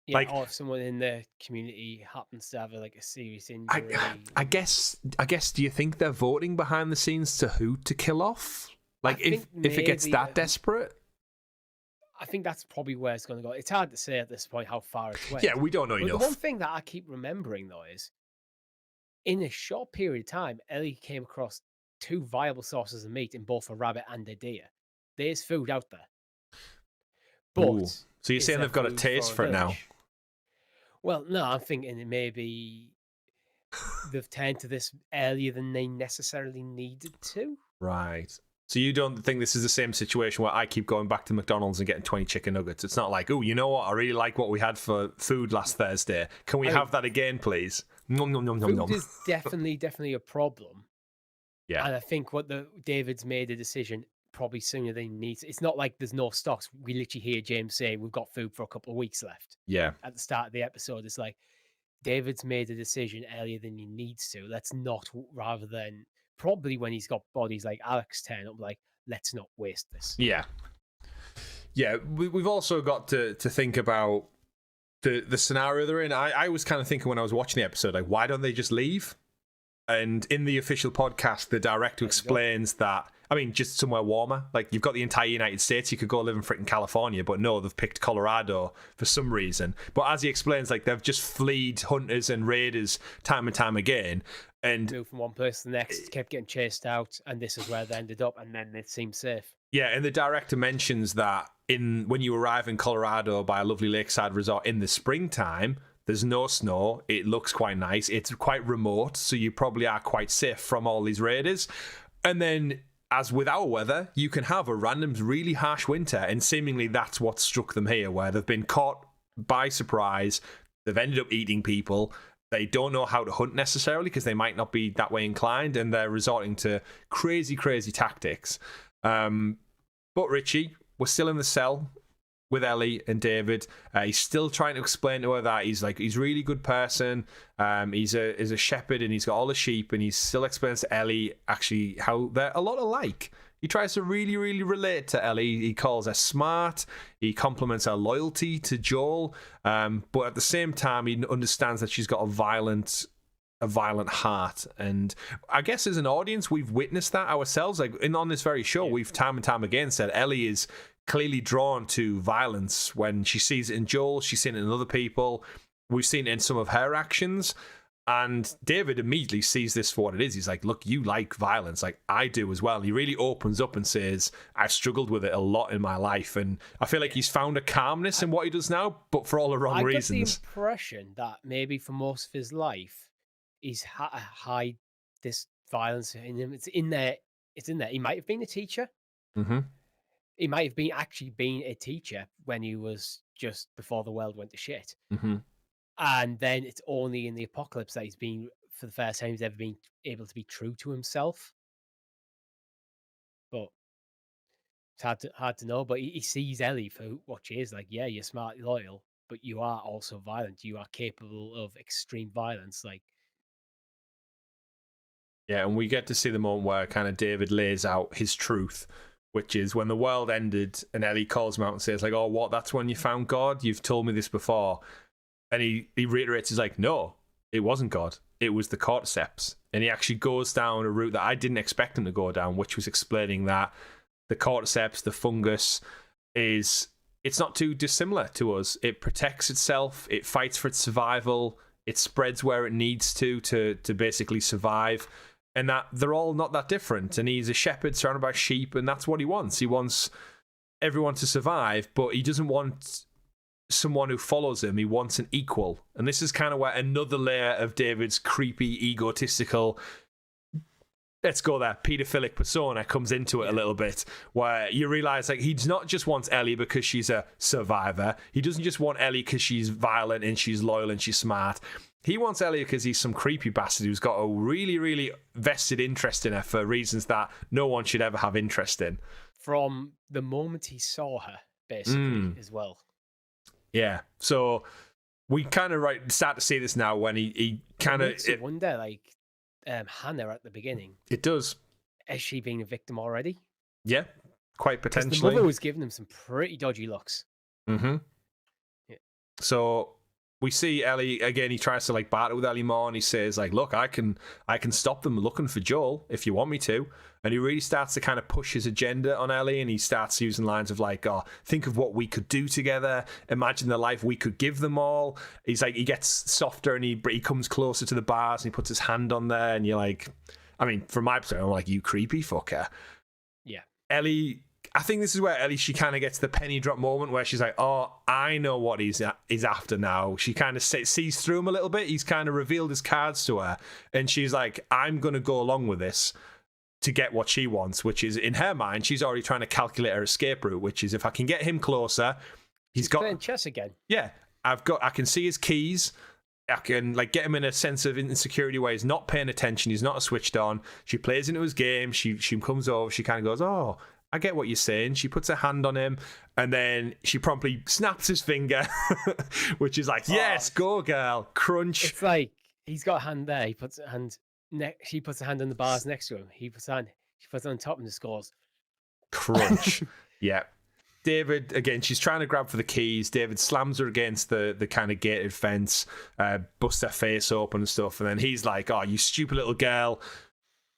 B: Yeah, like, or if someone in the community happens to have a serious injury.
A: I guess. Do you think they're voting behind the scenes to who to kill off? Like, if it gets that desperate.
B: I think that's probably where it's going to go. It's hard to say at this point how far it's went.
A: Yeah, we don't know enough.
B: The one thing that I keep remembering, though, is in a short period of time, Ellie came across 2 viable sources of meat in both a rabbit and a deer. There's food out there. But
A: so you're saying they've got a taste for it now?
B: Well, no, I'm thinking maybe they've turned to this earlier than they necessarily needed to.
A: Right. So you don't think this is the same situation where I keep going back to McDonald's and getting 20 chicken nuggets? It's not like, oh, you know what? I really like what we had for food last Thursday. Can we have that again, please? Nom, nom, nom, nom, nom.
B: Food is definitely a problem.
A: Yeah.
B: And I think David's made a decision probably sooner than he needs. It's not like there's no stocks. We literally hear James say we've got food for a couple of weeks left.
A: Yeah.
B: At the start of the episode, it's like David's made a decision earlier than he needs to. Let's not, rather than probably when he's got bodies like Alex turn up, like, let's not waste this.
A: Yeah. Yeah. We've also got to think about the scenario they're in. I was kind of thinking when I was watching the episode, like, why don't they just leave? And in the official podcast, the director explains that, I mean, just somewhere warmer. Like, you've got the entire United States. You could go live in freaking California, but no, they've picked Colorado for some reason. But as he explains, like, they've just fleed hunters and raiders time and time again. And
B: moved from one place to the next, kept getting chased out, and this is where they ended up, and then it seemed safe.
A: Yeah, and the director mentions that when you arrive in Colorado by a lovely lakeside resort in the springtime, There's no snow. It looks quite nice. It's quite remote, so you probably are quite safe from all these raiders. And then, as with our weather, you can have a random, really harsh winter, and seemingly that's what struck them here, where they've been caught by surprise. They've ended up eating people. They don't know how to hunt necessarily because they might not be that way inclined, and they're resorting to crazy, crazy tactics. But Richie, we're still in the cell with Ellie and David. He's still trying to explain to her that he's a really good person. He's a shepherd and he's got all the sheep, and he still explains to Ellie actually how they're a lot alike. He tries to really, really relate to Ellie. He calls her smart. He compliments her loyalty to Joel. But at the same time, he understands that she's got a violent heart. And I guess as an audience, we've witnessed that ourselves. On this very show, we've time and time again said Ellie is clearly drawn to violence. When she sees it in Joel, she's seen it in other people. We've seen it in some of her actions. And David immediately sees this for what it is. He's like, look, you like violence, like I do as well. And he really opens up and says, I've struggled with it a lot in my life. And I feel like he's found a calmness in what he does now, but for all the wrong reasons.
B: I got the impression that maybe for most of his life, he's hide this violence in him. It's in there. He might have been a teacher.
A: Mm-hmm.
B: He might have actually been a teacher when he was just before the world went to shit.
A: Mm-hmm.
B: And then it's only in the apocalypse that he's been, for the first time, he's ever been able to be true to himself. But it's hard to know. But he sees Ellie for what she is. Like, yeah, you're smart, loyal, but you are also violent. You are capable of extreme violence. Like,
A: yeah, and we get to see the moment where kind of David lays out his truth, which is when the world ended and Ellie calls him out and says, like, oh, what? That's when you found God? You've told me this before. And he reiterates, he's like, no, it wasn't God. It was the cordyceps. And he actually goes down a route that I didn't expect him to go down, which was explaining that the cordyceps, the fungus, it's not too dissimilar to us. It protects itself. It fights for its survival. It spreads where it needs to basically survive. And that they're all not that different. And he's a shepherd surrounded by sheep, and that's what he wants. He wants everyone to survive, but he doesn't want someone who follows him. He wants an equal. And this is kind of where another layer of David's creepy, egotistical, let's go there, pedophilic persona comes into it a little bit, where you realize like he's not just wants Ellie because she's a survivor. He doesn't just want Ellie because she's violent and she's loyal and she's smart. He wants Ellie because he's some creepy bastard who's got a really, really vested interest in her for reasons that no one should ever have interest in.
B: From the moment he saw her, basically, as well.
A: Yeah, so we kind of start to see this now when he kind of...
B: It wonder, like, Hannah at the beginning.
A: It does.
B: Has she been a victim already?
A: Yeah, quite potentially.
B: The mother was giving him some pretty dodgy looks.
A: Mm-hmm.
B: Yeah.
A: So we see Ellie, again, he tries to like barter with Ellie more, and he says like, look, I can stop them looking for Joel if you want me to. And he really starts to kind of push his agenda on Ellie, and he starts using lines of like, oh, think of what we could do together. Imagine the life we could give them all. He's like, he gets softer and he comes closer to the bars and he puts his hand on there, and you're like, I mean, from my perspective, I'm like, you creepy fucker.
B: Yeah.
A: Ellie, I think this is where Ellie, she kind of gets the penny drop moment where she's like, oh, I know what he's after now. She kind of sees through him a little bit. He's kind of revealed his cards to her, and she's like, I'm going to go along with this to get what she wants, which is, in her mind, she's already trying to calculate her escape route, which is, if I can get him closer, she's
B: playing chess again.
A: Yeah, I can see his keys. I can like get him in a sense of insecurity where he's not paying attention. He's not switched on. She plays into his game. She comes over. She kind of goes, oh, I get what you're saying. She puts her hand on him, and then she promptly snaps his finger, which is like, yes, go girl, crunch.
B: It's like he's got a hand there. He puts a hand. She puts a hand on the bars next to him. She puts it on top and scores.
A: Crunch. Yeah. David, again, she's trying to grab for the keys. David slams her against the kind of gated fence, busts her face open and stuff. And then he's like, oh, you stupid little girl.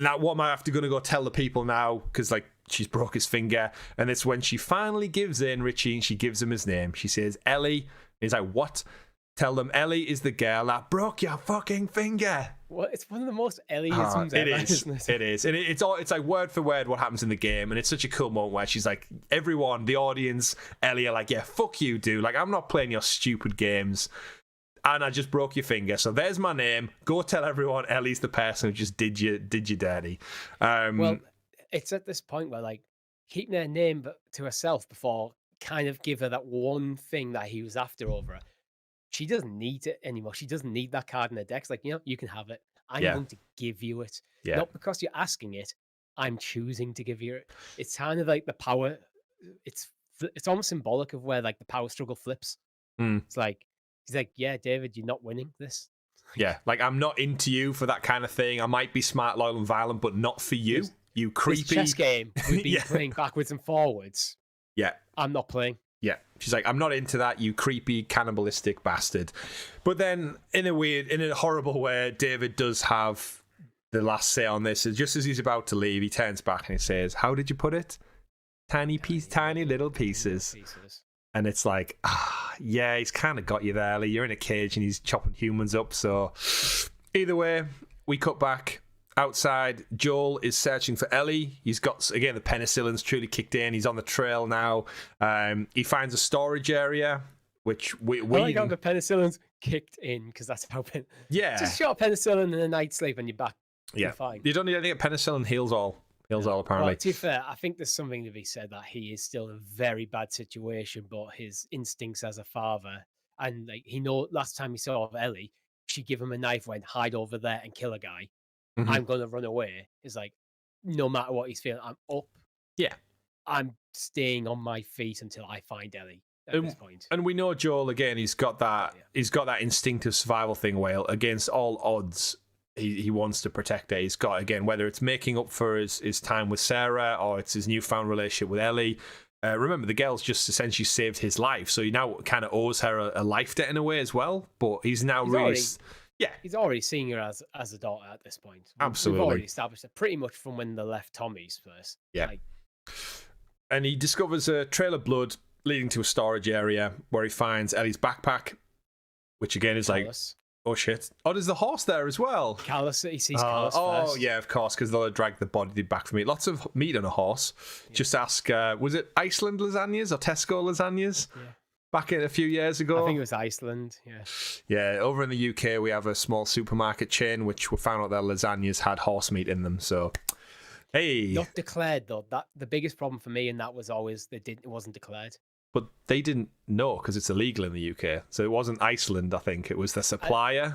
A: Now, what am I going to go tell the people now? Because, like, she's broke his finger. And it's when she finally gives in, Richie, and she gives him his name. She says, Ellie. He's like, what? Tell them Ellie is the girl that broke your fucking finger.
B: Well, it's one of the most Ellie-isms ever, isn't it?
A: It is. And it's like word for word what happens in the game. And it's such a cool moment where she's like, everyone, the audience, Ellie are like, yeah, fuck you, dude. Like, I'm not playing your stupid games. and I just broke your finger. So there's my name. Go tell everyone Ellie's the person who just did you dirty.
B: Well, it's at this point where like keeping her name to herself before kind of give her that one thing that he was after over her. She doesn't need it anymore. She doesn't need that card in her deck. It's like, you can have it. I'm going to give you it.
A: Yeah.
B: Not because you're asking it. I'm choosing to give you it. It's kind of like the power. It's almost symbolic of where like the power struggle flips. It's like, he's like, yeah, David, you're not winning this.
A: Yeah, like I'm not into you for that kind of thing. I might be smart, loyal, and violent, but not for you. You creepy.
B: This chess game we've been playing backwards and forwards.
A: Yeah.
B: I'm not playing.
A: Yeah. She's like, I'm not into that, you creepy, cannibalistic bastard. But then, in a horrible way, David does have the last say on this. Just as he's about to leave, he turns back and he says, how did you put it? Tiny little pieces. And it's like, yeah, he's kind of got you there, Ellie. You're in a cage and he's chopping humans up. So either way, we cut back. Outside, Joel is searching for Ellie. He's got, again, the penicillin's truly kicked in. He's on the trail now. He finds a storage area, which we
B: I like how the penicillin's kicked in, because that's how... Just shot penicillin and a night's sleep and you're back.
A: Yeah.
B: You're fine.
A: You don't need anything. Penicillin heals all. Heals all, apparently.
B: Well, to be fair, I think there's something to be said that he is still in a very bad situation, but his instincts as a father, and like last time he saw Ellie, she give him a knife, went hide over there and kill a guy. Mm-hmm. I'm going to run away. It's like, no matter what he's feeling, I'm up.
A: Yeah.
B: I'm staying on my feet until I find Ellie at this point.
A: And we know Joel, again, he's got that instinctive survival thing where against all odds, he wants to protect her. He's got, again, whether it's making up for his time with Sarah or it's his newfound relationship with Ellie. Remember, the girl's just essentially saved his life, so he now kind of owes her a life debt in a way as well, but he's really... He's already
B: seeing her as a daughter at this point.
A: Absolutely.
B: We've already established it pretty much from when they left Tommy's place.
A: Yeah. And he discovers a trail of blood leading to a storage area where he finds Ellie's backpack, which again is Callus. Like, oh shit. Oh, there's the horse there as well.
B: Callus, he sees Callus
A: first.
B: first.
A: Yeah, of course, because they'll drag the body back for me. Lots of meat on a horse. Yeah. Just ask, was it Iceland lasagnas or Tesco lasagnas? Yeah. Back a few years ago.
B: I think it was Iceland, yeah.
A: Yeah, over in the UK, we have a small supermarket chain, which we found out their lasagnas had horse meat in them, so... Hey!
B: Not declared, though. The biggest problem for me in that was always it wasn't declared.
A: But they didn't know, because it's illegal in the UK. So it wasn't Iceland, I think. It was the supplier.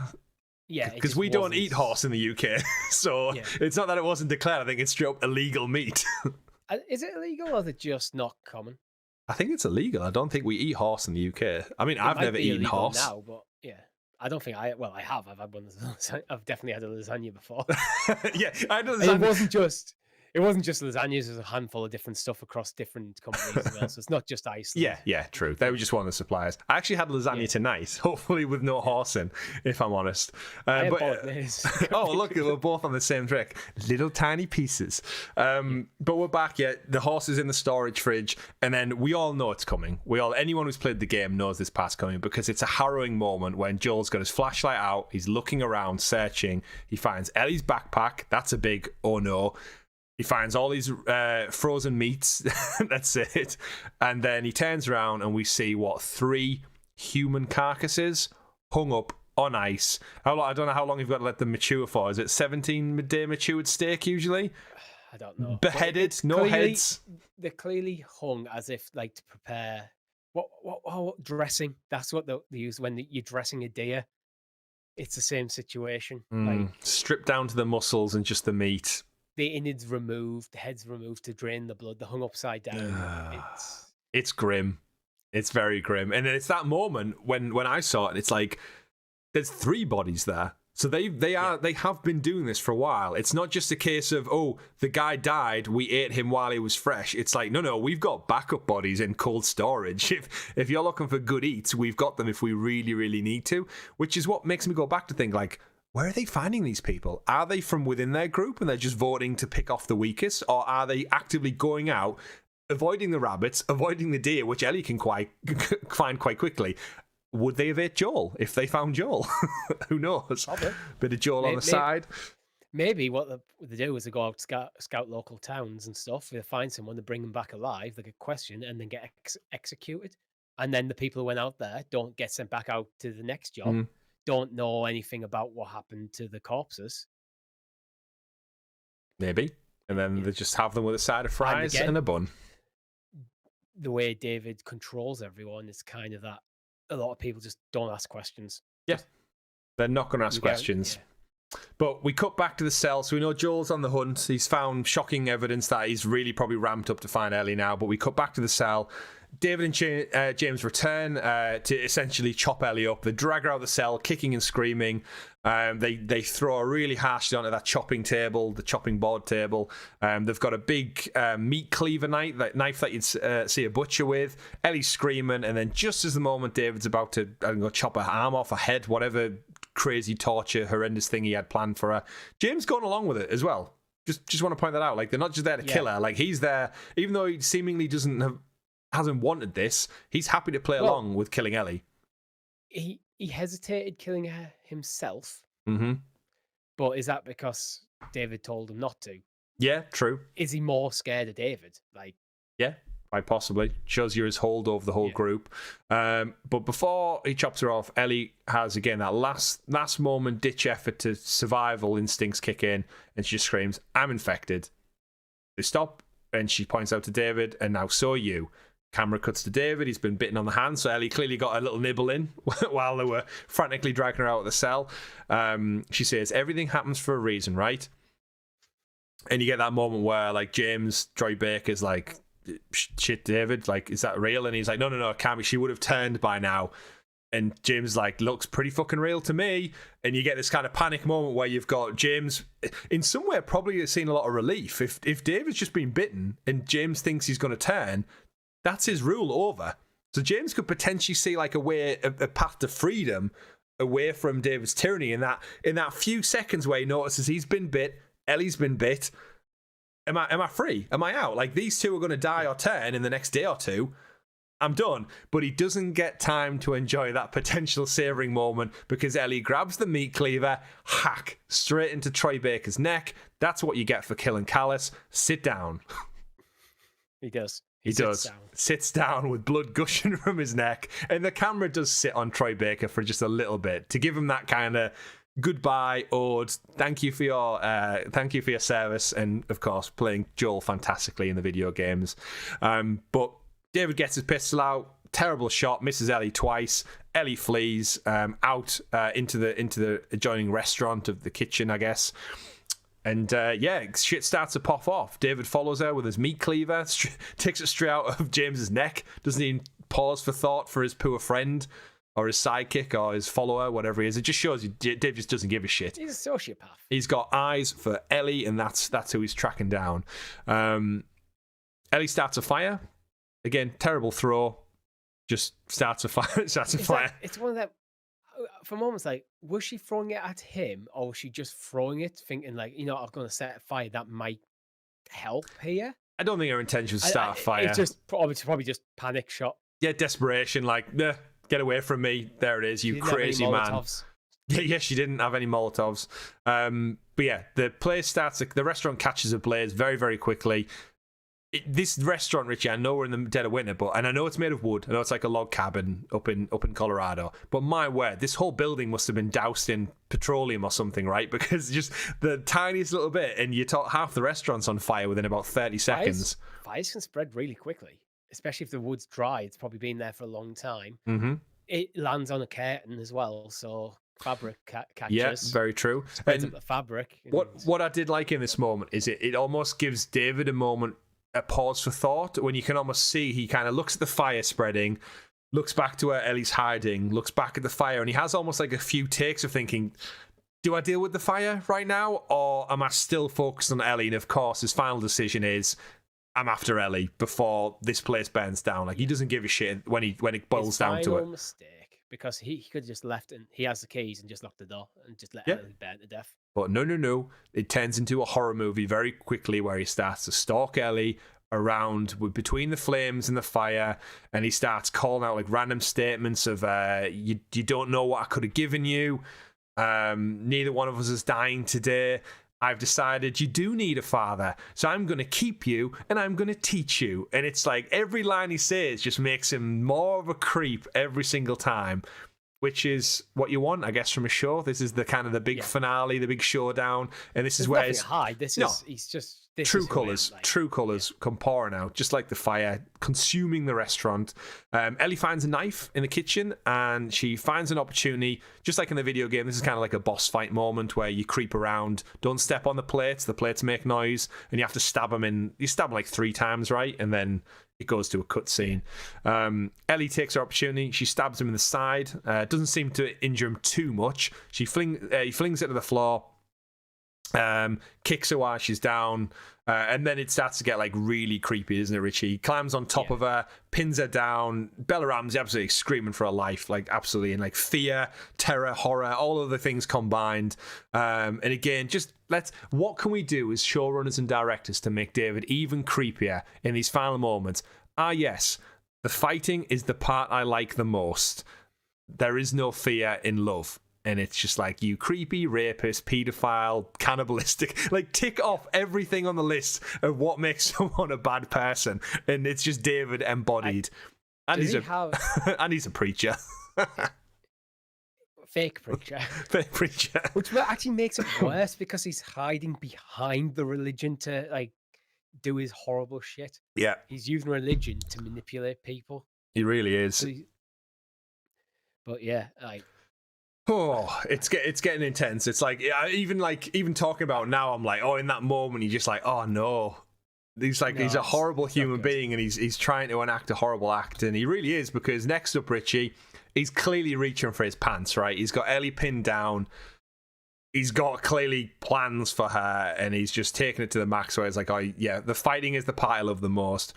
A: Because we don't eat horse in the UK, so it's not that it wasn't declared. I think it's straight up illegal meat.
B: Is it illegal, or is it just not common?
A: I think it's illegal. I don't think we eat horse in the UK. I mean, I've never eaten horse
B: now, but yeah, I don't think I have. I've had one. I've definitely had a lasagna before.
A: Yeah, I had a lasagna.
B: It wasn't just lasagnas. There's a handful of different stuff across different companies as well. So it's not just Iceland.
A: Yeah, true. They were just one of the suppliers. I actually had lasagna tonight, hopefully with no horse in, if I'm honest.
B: Oh,
A: look, we're both on the same trick. Little tiny pieces. But we're back yet. The horse is in the storage fridge, and then we all know it's coming. Anyone who's played the game knows this part's coming, because it's a harrowing moment when Joel's got his flashlight out. He's looking around, searching. He finds Ellie's backpack. That's a big oh no. He finds all these frozen meats. That's it. And then he turns around and we see, 3 human carcasses hung up on ice. I don't know how long you've got to let them mature for. Is it 17-day matured steak usually?
B: I don't know.
A: Beheaded, no heads.
B: They're clearly hung as if like to prepare what dressing. That's what they use when you're dressing a deer. It's the same situation. Like
A: stripped down to the muscles and just the meat.
B: The innards removed, the heads removed to drain the blood. They're hung upside down.
A: It's grim. It's very grim. And it's that moment when I saw it, it's like there's 3 bodies there. So they have been doing this for a while. It's not just a case of, the guy died, we ate him while he was fresh. It's like, no, we've got backup bodies in cold storage. If you're looking for good eats, we've got them if we really, really need to. Which is what makes me go back to think like, where are they finding these people? Are they from within their group and they're just voting to pick off the weakest? Or are they actively going out, avoiding the rabbits, avoiding the deer, which Ellie can find quite quickly? Would they have ate Joel if they found Joel? Who knows?
B: Probably.
A: Bit of Joel on the side.
B: Maybe what they do is they go out scout local towns and stuff. They find someone, they bring them back alive, they get questioned and then get executed. And then the people who went out there don't get sent back out to the next job. don't know anything about what happened to the corpses.
A: Maybe. And then they just have them with a side of fries and a bun.
B: The way David controls everyone is kind of that a lot of people just don't ask questions.
A: Yeah. They're not going to ask questions. Yeah. But we cut back to the cell, so we know Joel's on the hunt. He's found shocking evidence that he's really probably ramped up to find Ellie now. But we cut back to the cell. David and James return to essentially chop Ellie up. They drag her out of the cell, kicking and screaming. They throw her really harshly onto that chopping table, the chopping board table. They've got a big meat cleaver knife that you'd see a butcher with. Ellie's screaming, and then just as the moment David's about to chop her arm off, her head, whatever crazy torture, horrendous thing he had planned for her, James going along with it as well. Just want to point that out. Like, they're not just there to kill her. Like, he's there, even though he seemingly hasn't wanted this, he's happy to play along with killing Ellie.
B: He hesitated killing her himself.
A: Mm-hmm.
B: But is that because David told him not to?
A: Yeah, true.
B: Is he more scared of David? Like,
A: yeah, quite possibly. Shows you his hold over the whole group. But before he chops her off, Ellie has, again, that last moment ditch effort to survival instincts kick in, and she just screams, "I'm infected." They stop, and she points out to David, "And now so are you." Camera cuts to David. He's been bitten on the hand, so Ellie clearly got a little nibble in while they were frantically dragging her out of the cell. She says, "Everything happens for a reason, right?" And you get that moment where, like, James Troy Baker's like, "Shit, David, like, is that real?" And he's like, no, it can't be. She would have turned by now. And James, like, looks pretty fucking real to me. And you get this kind of panic moment where you've got James, in some way, probably has seen a lot of relief. If David's just been bitten and James thinks he's going to turn, that's his rule over. So James could potentially see, like, a path to freedom away from David's tyranny in that few seconds where he notices he's been bit, Ellie's been bit. Am I free? Am I out? Like, these two are going to die or turn in the next day or two. I'm done. But he doesn't get time to enjoy that potential savoring moment because Ellie grabs the meat cleaver, hack, straight into Troy Baker's neck. That's what you get for killing Callus. Sit down.
B: He does.
A: He sits down with blood gushing from his neck, and the camera does sit on Troy Baker for just a little bit to give him that kind of goodbye ode. Thank you for your service, and of course playing Joel fantastically in the video games. But David gets his pistol out. Terrible shot, misses Ellie twice. Ellie flees out into the adjoining restaurant of the kitchen, I guess. And shit starts to pop off. David follows her with his meat cleaver, takes it straight out of James's neck, doesn't even pause for thought for his poor friend or his sidekick or his follower, whatever he is. It just shows you Dave just doesn't give a shit.
B: He's a sociopath. He's
A: got eyes for Ellie, and that's who he's tracking down. Ellie starts a fire. Again, terrible throw. Just starts a fire.
B: It's one of them. For moments, like, was she throwing it at him, or was she just throwing it, thinking, like, I'm going to set a fire that might help here?
A: I don't think her intention was to start a fire.
B: It's just probably just panic shot.
A: Yeah, desperation, like, nah, get away from me. There it is, you crazy man. Yeah, she didn't have any Molotovs. But yeah, the place starts, the restaurant catches ablaze very, very quickly. This restaurant, Richie, I know we're in the dead of winter, and I know it's made of wood. I know it's like a log cabin up in Colorado. But my word, this whole building must have been doused in petroleum or something, right? Because just the tiniest little bit, and you talk half the restaurant's on fire within about 30 seconds.
B: Fires can spread really quickly, especially if the wood's dry. It's probably been there for a long time.
A: Mm-hmm.
B: It lands on a curtain as well, so fabric catches.
A: Yeah, very true.
B: Spreads up the fabric.
A: What I did like in this moment is it almost gives David a pause for thought when you can almost see he kind of looks at the fire spreading, looks back to where Ellie's hiding, looks back at the fire, and he has almost like a few takes of thinking, do I deal with the fire right now, or am I still focused on Ellie? And of course his final decision is, I'm after Ellie before this place burns down. Like, he doesn't give a shit when it boils down to it.
B: Mistake, because he could have just left, and he has the keys and just locked the door and just let Ellie burn to death.
A: But no. It turns into a horror movie very quickly where he starts to stalk Ellie around between the flames and the fire, and he starts calling out like random statements of you don't know what I could have given you. Neither one of us is dying today. I've decided you do need a father, so I'm going to keep you and I'm going to teach you. And it's like every line he says just makes him more of a creep every single time. which is what you want, I guess, from a show. This is the kind of the big finale, the big showdown, and this is where it's
B: high. This is he's just
A: true colours. True colours come pouring out, just like the fire consuming the restaurant. Ellie finds a knife in the kitchen, and she finds an opportunity, just like in the video game. This is kind of like a boss fight moment where you creep around, don't step on the plates make noise, and you have to stab them in. You stab them like 3 times, right, and then it goes to a cutscene. Ellie takes her opportunity. She stabs him in the side. Doesn't seem to injure him too much. He flings it to the floor, kicks her while she's down, and then it starts to get like really creepy, isn't it, Richie? He climbs on top of her, pins her down. Bella Ramsey absolutely screaming for her life, like absolutely in like fear, terror, horror, all of the things combined. And again, what can we do as showrunners and directors to make David even creepier in these final moments? Yes, the fighting is the part I like the most. There is no fear in love. And it's just like, you creepy rapist, paedophile, cannibalistic, like tick off everything on the list of what makes someone a bad person. And it's just David embodied. And he's a preacher.
B: Fake preacher.
A: Fake preacher.
B: Which actually makes it worse because he's hiding behind the religion to like do his horrible shit.
A: Yeah.
B: He's using religion to manipulate people.
A: He really is.
B: But yeah, like,
A: oh, it's getting intense. It's like even talking about it now, I'm like, oh, in that moment, you're just like, oh no, he's a horrible human being, and he's trying to enact a horrible act, and he really is, because next up, Richie, he's clearly reaching for his pants, right? He's got Ellie pinned down. He's got clearly plans for her, and he's just taking it to the max. Where it's like, oh yeah, the fighting is the part I love the most.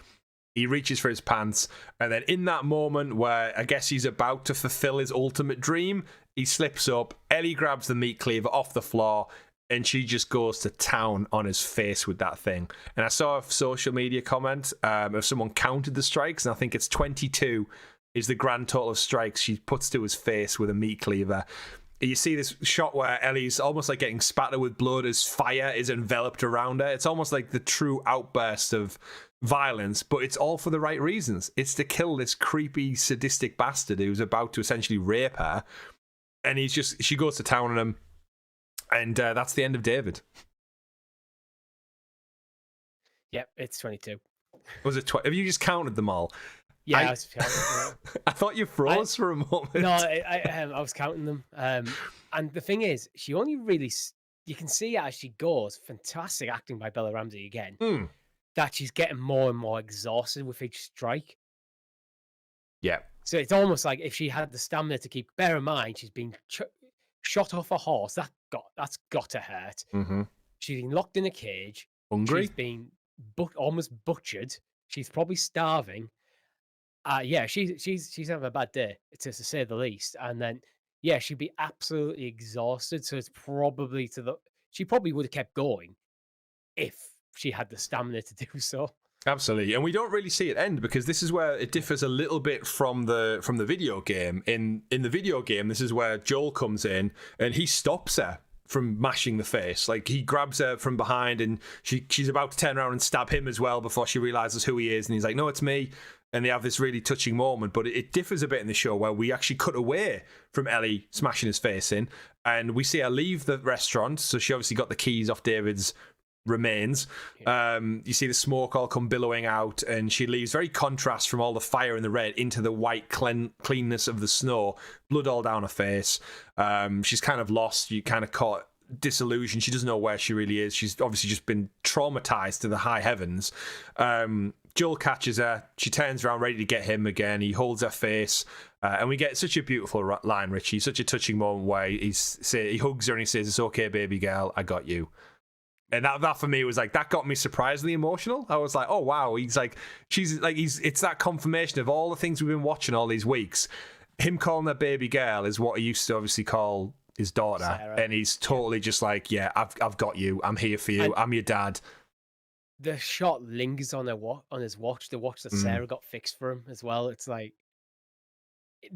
A: He reaches for his pants, and then in that moment where I guess he's about to fulfill his ultimate dream, he slips up. Ellie grabs the meat cleaver off the floor, and she just goes to town on his face with that thing. And I saw a social media comment of someone counted the strikes, and I think it's 22 is the grand total of strikes she puts to his face with a meat cleaver. You see this shot where Ellie's almost like getting spattered with blood as fire is enveloped around her. It's almost like the true outburst of violence, but it's all for the right reasons. It's to kill this creepy, sadistic bastard who's about to essentially rape her. And she goes to town on him. And that's the end of David.
B: Yep, it's 22.
A: Was it 20? Have you just counted them all?
B: Yeah,
A: I
B: was counting them.
A: I thought you froze for a moment.
B: No, I was counting them. And the thing is, she only really, you can see as she goes, fantastic acting by Bella Ramsey again, that she's getting more and more exhausted with each strike.
A: Yeah.
B: So it's almost like if she had the stamina to keep, bear in mind, she's been shot off a horse. That's got to hurt.
A: Mm-hmm.
B: She's been locked in a cage.
A: Hungry.
B: She's been almost butchered. She's probably starving. Yeah, she's having a bad day, to say the least. And then, yeah, she'd be absolutely exhausted. So it's probably she probably would have kept going if she had the stamina to do so.
A: Absolutely, and we don't really see it end, because this is where it differs a little bit from the video game. In the video game, this is where Joel comes in and he stops her from mashing the face. Like, he grabs her from behind, and she's about to turn around and stab him as well before she realizes who he is, and he's like, no, it's me. And they have this really touching moment, but it differs a bit in the show where we actually cut away from Ellie smashing his face in, and we see her leave the restaurant. So she obviously got the keys off David's remains. You see the smoke all come billowing out, and she leaves, very contrast from all the fire and the red into the white cleanness of the snow, blood all down her face. She's kind of lost. You kind of caught disillusioned. She doesn't know where she really is. She's obviously just been traumatized to the high heavens. Joel catches her. She turns around ready to get him again. He holds her face, and we get such a beautiful line, Richie, such a touching moment where he hugs her and he says, "It's okay, baby girl, I got you." And that for me was like, that got me surprisingly emotional. I was like, oh wow, it's that confirmation of all the things we've been watching all these weeks. Him calling her baby girl is what he used to obviously call his daughter, Sarah. And he's totally just like, yeah, I've got you. I'm here for you. I'm your dad.
B: The shot lingers on his watch, the watch that Sarah got fixed for him as well. It's like,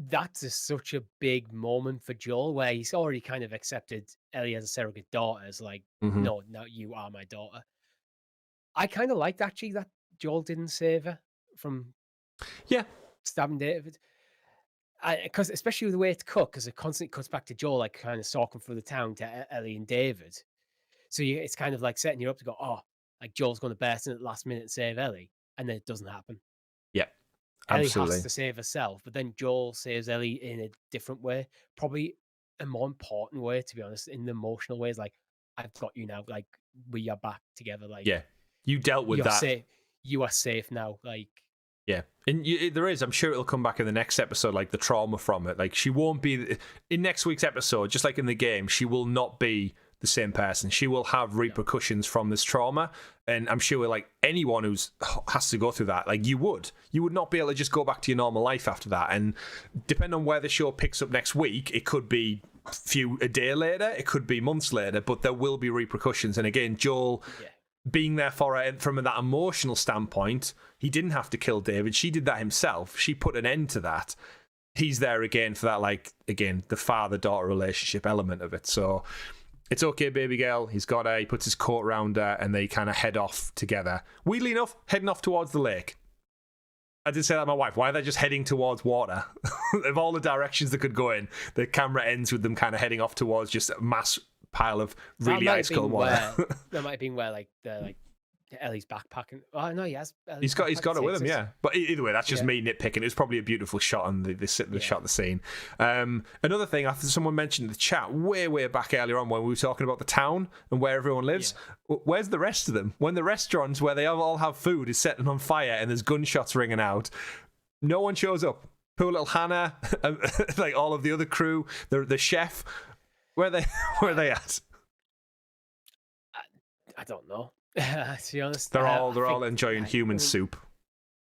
B: that's such a big moment for Joel, where he's already kind of accepted Ellie as a surrogate daughter. It's like, no, you are my daughter. I kind of liked actually that Joel didn't save her from stabbing David. Because especially with the way it's cut, because it constantly cuts back to Joel, like kind of stalking through the town to Ellie and David. So it's kind of like setting you up to go, oh, like Joel's going to burst in at the last minute and save Ellie, and then it doesn't happen.
A: Yeah,
B: Ellie
A: absolutely.
B: has to save herself, but then Joel saves Ellie in a different way, probably a more important way, to be honest, in the emotional ways. Like, I've got you now. Like, we are back together. Like,
A: Yeah, you dealt with that.
B: Safe. You are safe now. Like,
A: yeah, and there is. I'm sure it'll come back in the next episode, like the trauma from it. Like, she won't be in next week's episode, just like in the game. She will not be the same person. She will have repercussions from this trauma, and I'm sure, like anyone who's has to go through that, like you would not be able to just go back to your normal life after that. And depending on where the show picks up next week, it could be a day later, it could be months later, but there will be repercussions. And again, Joel. Yeah. Being there for her from that emotional standpoint, he didn't have to kill David. She did that himself. She put an end to that. He's there again for that, like, again, the father-daughter relationship element of it. So it's okay, baby girl. He's got her. He puts his coat around her, and they kind of head off together. Weirdly enough, heading off towards the lake. I did say that to my wife. Why are they just heading towards water? Of all the directions they could go in, the camera ends with them kind of heading off towards just a mass pile of really ice cold water.
B: That might have been where Ellie's backpacking. Oh no,
A: he's got it with him, yeah. But either way, that's just me nitpicking. It was probably a beautiful shot on the shot of the scene. Another thing, after someone mentioned in the chat way back earlier on when we were talking about the town and where everyone lives, where's the rest of them? When the restaurants where they all have food is setting on fire and there's gunshots ringing out, no one shows up. Poor little Hannah, like all of the other crew, the chef. Where are they at?
B: I don't know. To be honest,
A: they're all enjoying human soup.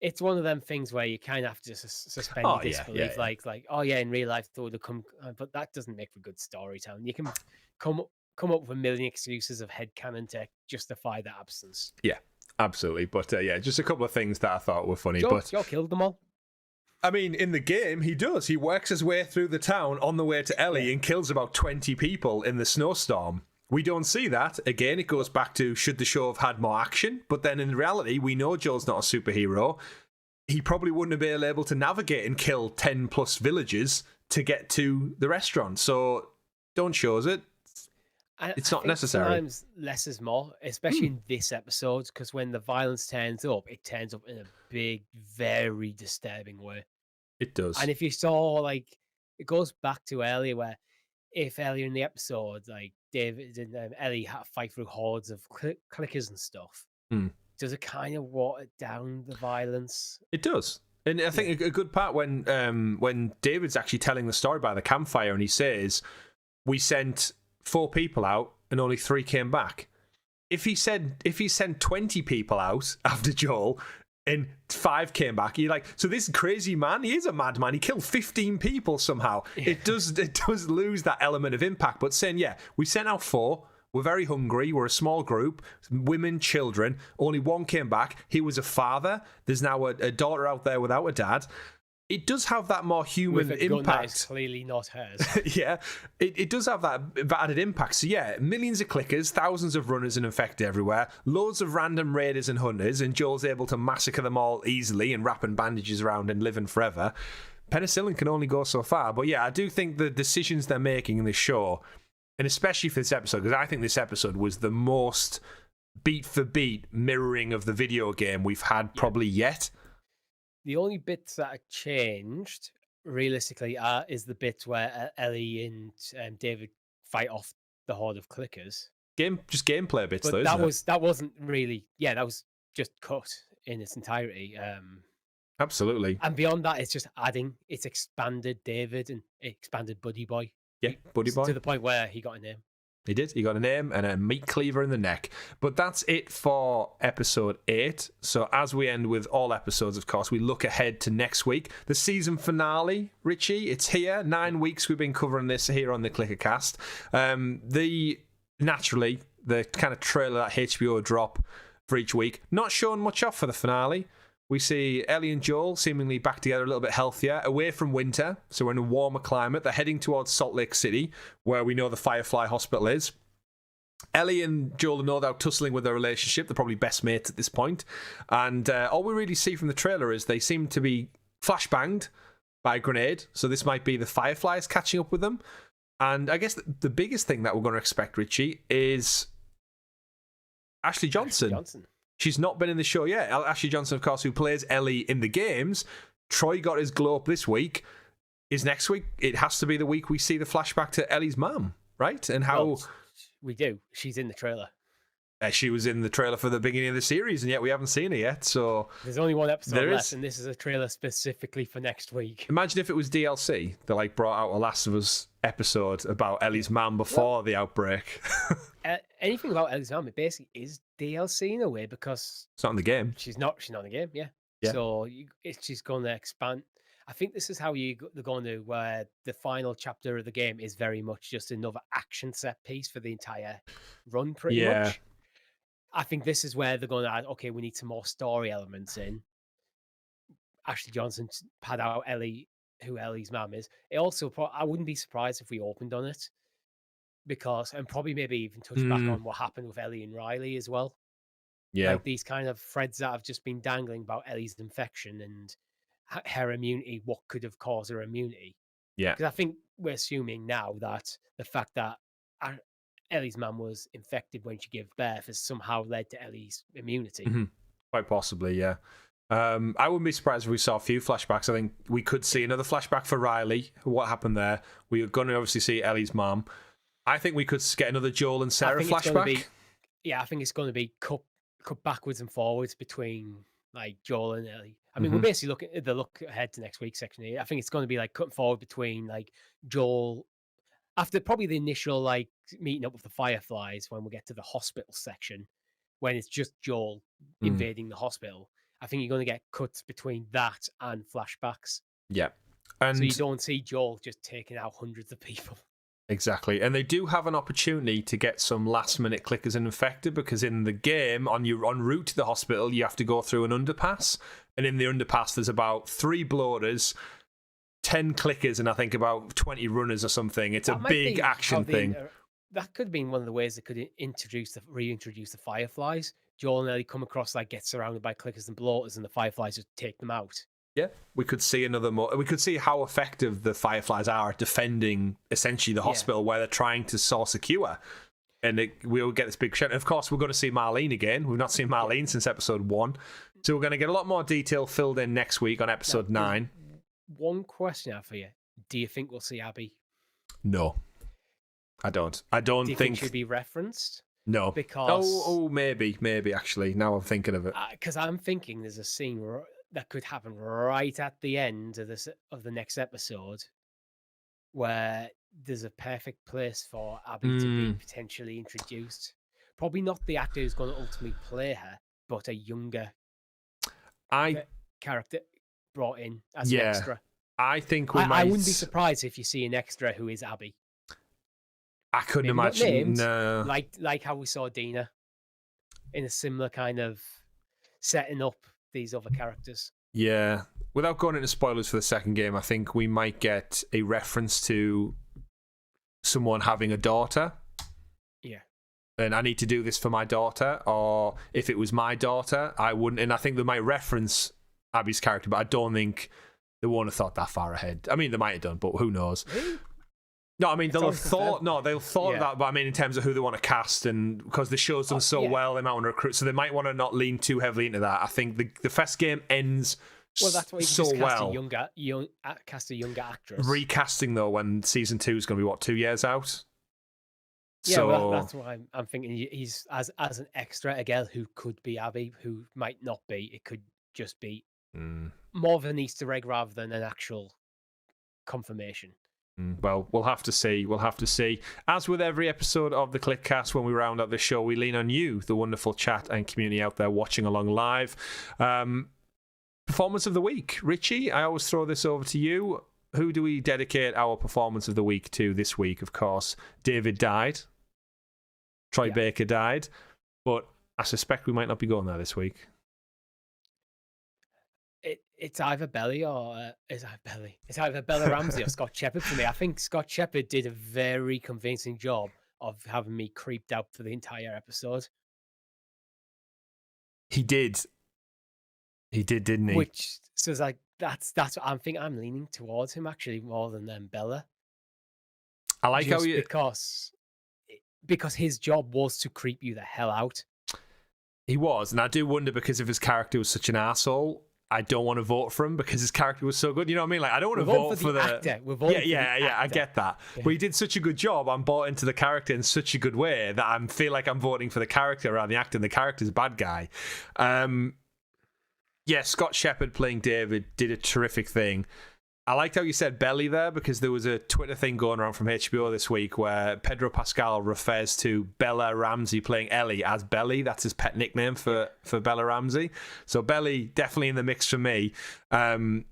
B: It's one of them things where you kind of have to just suspend your disbelief. Like, oh yeah, in real life they would have come, but that doesn't make for good storytelling. You can come up with a million excuses of headcanon to justify that absence.
A: Yeah, absolutely. But just a couple of things that I thought were funny.
B: Joe killed them all.
A: I mean, in the game, he does. He works his way through the town on the way to Ellie and kills about 20 people in the snowstorm. We don't see that. Again, it goes back to, should the show have had more action? But then in reality, we know Joel's not a superhero. He probably wouldn't have been able to navigate and kill 10 plus villagers to get to the restaurant. So don't show us it. It's not necessary.
B: Sometimes less is more, especially in this episode, because when the violence turns up, it turns up in a big, very disturbing way.
A: It does.
B: And if you saw, like, it goes back to earlier where if earlier in the episode, like, David and Ellie had to fight through hordes of clickers and stuff, does it kind of water down the violence?
A: It does. And I think a good part when David's actually telling the story by the campfire and he says, we sent 4 people out and only 3 came back. If he sent 20 people out after Joel and 5 came back, you're like, so this crazy man, he is a madman. He killed 15 people somehow. Yeah. It does lose that element of impact. But saying, we sent out 4. We're very hungry. We're a small group, women, children. Only 1 came back. He was a father. There's now a daughter out there without a dad. It does have that more human
B: with a
A: impact.
B: Gun that is clearly not hers.
A: It does have that added impact. So millions of clickers, thousands of runners and infected everywhere, loads of random raiders and hunters, and Joel's able to massacre them all easily and wrapping bandages around and living forever. Penicillin can only go so far. But I do think the decisions they're making in this show, and especially for this episode, because I think this episode was the most beat for beat mirroring of the video game we've had probably yet.
B: The only bits that are changed, realistically, is the bit where Ellie and David fight off the horde of clickers.
A: Just gameplay bits,
B: but
A: though.
B: That wasn't really. Yeah, that was just cut in its entirety.
A: Absolutely.
B: And beyond that, it's just adding. It's expanded David and expanded Buddy Boy.
A: Yeah, Buddy Boy.
B: To the point where he got a name.
A: He did. He got a name and a meat cleaver in the neck. But that's it for episode 8. So as we end with all episodes, of course, we look ahead to next week. The season finale, Richie, it's here. 9 weeks we've been covering this here on the ClickerCast. Naturally, the kind of trailer that HBO drop for each week, not showing much off for the finale. We see Ellie and Joel seemingly back together a little bit healthier, away from winter, so we're in a warmer climate. They're heading towards Salt Lake City, where we know the Firefly Hospital is. Ellie and Joel are no doubt tussling with their relationship. They're probably best mates at this point. And all we really see from the trailer is they seem to be flashbanged, by a grenade. So this might be the Fireflies catching up with them. And I guess the biggest thing that we're going to expect, Richie, is Ashley Johnson. She's not been in the show yet. Ashley Johnson, of course, who plays Ellie in the games. Troy got his glow up this week. Is next week, it has to be the week we see the flashback to Ellie's mum, right? And how...
B: Well, we do. She's in the trailer.
A: She was in the trailer for the beginning of the series, and yet we haven't seen her yet. So
B: there's only one episode left, and this is a trailer specifically for next week.
A: Imagine if it was DLC that like brought out a Last of Us episode about Ellie's mum before the outbreak.
B: Anything about Ellie's mum, it basically is DLC in a way because
A: it's not in the game.
B: She's not in the game, yeah. So she's going to expand. I think this is how they're going to where the final chapter of the game is very much just another action set piece for the entire run, pretty much. I think this is where they're going to add, okay, we need some more story elements in. Ashley Johnson pad out Ellie, who Ellie's mum is. It also, I wouldn't be surprised if we opened on it because, and probably maybe even touch back on what happened with Ellie and Riley as well.
A: Yeah.
B: Like these kind of threads that have just been dangling about Ellie's infection and her immunity, what could have caused her immunity.
A: Yeah.
B: Because I think we're assuming now that the fact that Ellie's mum was infected when she gave birth has somehow led to Ellie's immunity.
A: Mm-hmm. Quite possibly, yeah. I wouldn't be surprised if we saw a few flashbacks. I think we could see another flashback for Riley, what happened there. We're going to obviously see Ellie's mum. I think we could get another Joel and Sarah flashback.
B: I think it's going to be cut backwards and forwards between like Joel and Ellie. I mean, we're basically looking at the look ahead to next week's section here. I think it's going to be like cutting forward between like Joel after probably the initial like meeting up with the Fireflies when we get to the hospital section, when it's just Joel invading the hospital. I think you're going to get cuts between that and flashbacks.
A: Yeah. And
B: so you don't see Joel just taking out hundreds of people.
A: Exactly. And they do have an opportunity to get some last minute clickers and infected because in the game, en route to the hospital, you have to go through an underpass. And in the underpass, there's about 3 bloaters, 10 clickers, and I think about 20 runners or something. It's a big action thing.
B: That could have been one of the ways they could reintroduce the Fireflies. Joel and Ellie come across, like, get surrounded by clickers and bloaters, and the Fireflies just take them out.
A: Yeah, we could see we could see how effective the Fireflies are at defending essentially the hospital where they're trying to source a cure. And we'll get this big shout. Of course, we're going to see Marlene again. We've not seen Marlene since episode 1. So we're going to get a lot more detail filled in next week on episode 9.
B: One question I have for you. Do you think we'll see Abby?
A: No. I don't. Do you think
B: she'll be referenced?
A: No.
B: Because...
A: maybe, actually. Now I'm thinking of it.
B: Because I'm thinking there's a scene that could happen right at the end of the next episode where there's a perfect place for Abby to be potentially introduced. Probably not the actor who's going to ultimately play her, but a younger character brought in as an extra.
A: I think we might...
B: I wouldn't be surprised if you see an extra who is Abby.
A: I couldn't imagine.
B: Named,
A: no.
B: Like how we saw Dina in a similar kind of setting up these other characters.
A: Yeah. Without going into spoilers for the second game, I think we might get a reference to someone having a daughter.
B: Yeah.
A: And I need to do this for my daughter, or if it was my daughter, I wouldn't. And I think they might reference Abby's character, but I don't think they won't have thought that far ahead. I mean, they might have done, but who knows? Really? No, I mean, they'll have thought of that, but I mean, in terms of who they want to cast, and because the show's done so well, they might want to recruit, so they might want to not lean too heavily into that. I think the first game ends
B: that's why you
A: so
B: just
A: cast
B: a younger actress.
A: Recasting, though, when season 2 is going to be, 2 years out?
B: Yeah, so... that's why I'm thinking he's as an extra, a girl who could be Abby, who might not be. It could just be more of an Easter egg rather than an actual confirmation.
A: Well, we'll have to see. As with every episode of the ClickerCast, when we round up the show, we lean on you, the wonderful chat and community out there watching along live. Performance of the week. Richie, I always throw this over to you. Who do we dedicate our performance of the week to this week? Of course, David died. Troy Baker died. But I suspect we might not be going there this week.
B: It's either Belly or it's either Bella Ramsey or Scott Shepherd for me. I think Scott Shepherd did a very convincing job of having me creeped out for the entire episode.
A: He did. He did, didn't he?
B: Which so it's like that's what I'm thinking. I'm leaning towards him actually more than Bella.
A: I like
B: just
A: how you
B: because his job was to creep you the hell out.
A: He was, and I do wonder because if his character was such an asshole, I don't want to vote for him because his character was so good. You know what I mean? Like I don't want to vote for the
B: actor.
A: Yeah. I get that, but he did such a good job. I'm bought into the character in such a good way that I feel like I'm voting for the character rather than the actor. And the character's a bad guy. Yeah, Scott Shepherd playing David did a terrific thing. I liked how you said Belly there because there was a Twitter thing going around from HBO this week where Pedro Pascal refers to Bella Ramsey playing Ellie as Belly. That's his pet nickname for Bella Ramsey. So Belly definitely in the mix for me. I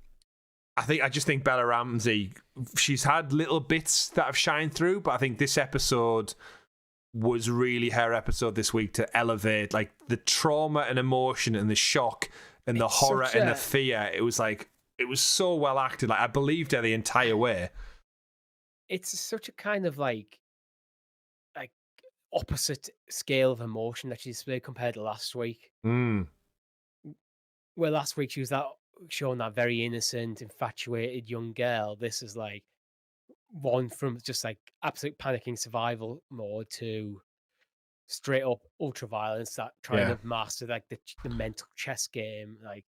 A: just think Bella Ramsey, she's had little bits that have shined through, but I think this episode was really her episode this week to elevate like the trauma and emotion and the shock and the horror and the fear. It was like, it was so well acted. Like I believed her the entire way.
B: It's such a kind of like opposite scale of emotion that she displayed compared to last week.
A: Mm.
B: Where last week she was showing that very innocent, infatuated young girl. This is like one from just like absolute panicking survival mode to straight up ultra violence, that trying to master like the mental chess game. Like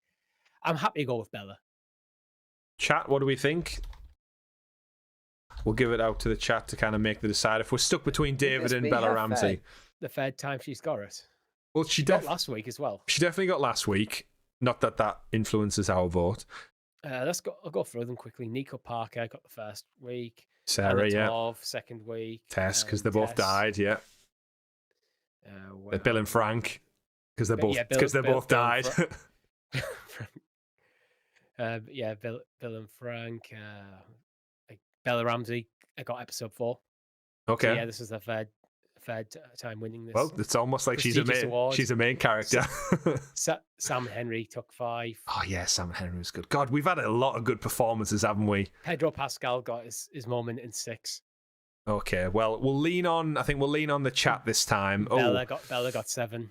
B: I'm happy to go with Bella.
A: Chat, what do we think? We'll give it out to the chat to kind of make the decide. If we're stuck between David and Bella Ramsey.
B: The third time she's got it.
A: Well, she
B: got last week as well.
A: She definitely got last week. Not that influences our vote.
B: I'll go through them quickly. Nico Parker got the first week.
A: Sarah,
B: Anatolov, second week.
A: Tess, because they both died, yeah. Bill and Frank, because they both died.
B: Bill and Frank. Bella Ramsey, I got episode 4.
A: Okay.
B: So, yeah, this is the third time winning this.
A: Well, it's almost like she's a main character.
B: Sam Henry took 5.
A: Oh yeah, Sam Henry was good. God, we've had a lot of good performances, haven't we?
B: Pedro Pascal got his moment in 6.
A: Okay, well, we'll lean on the chat this time.
B: Bella got 7.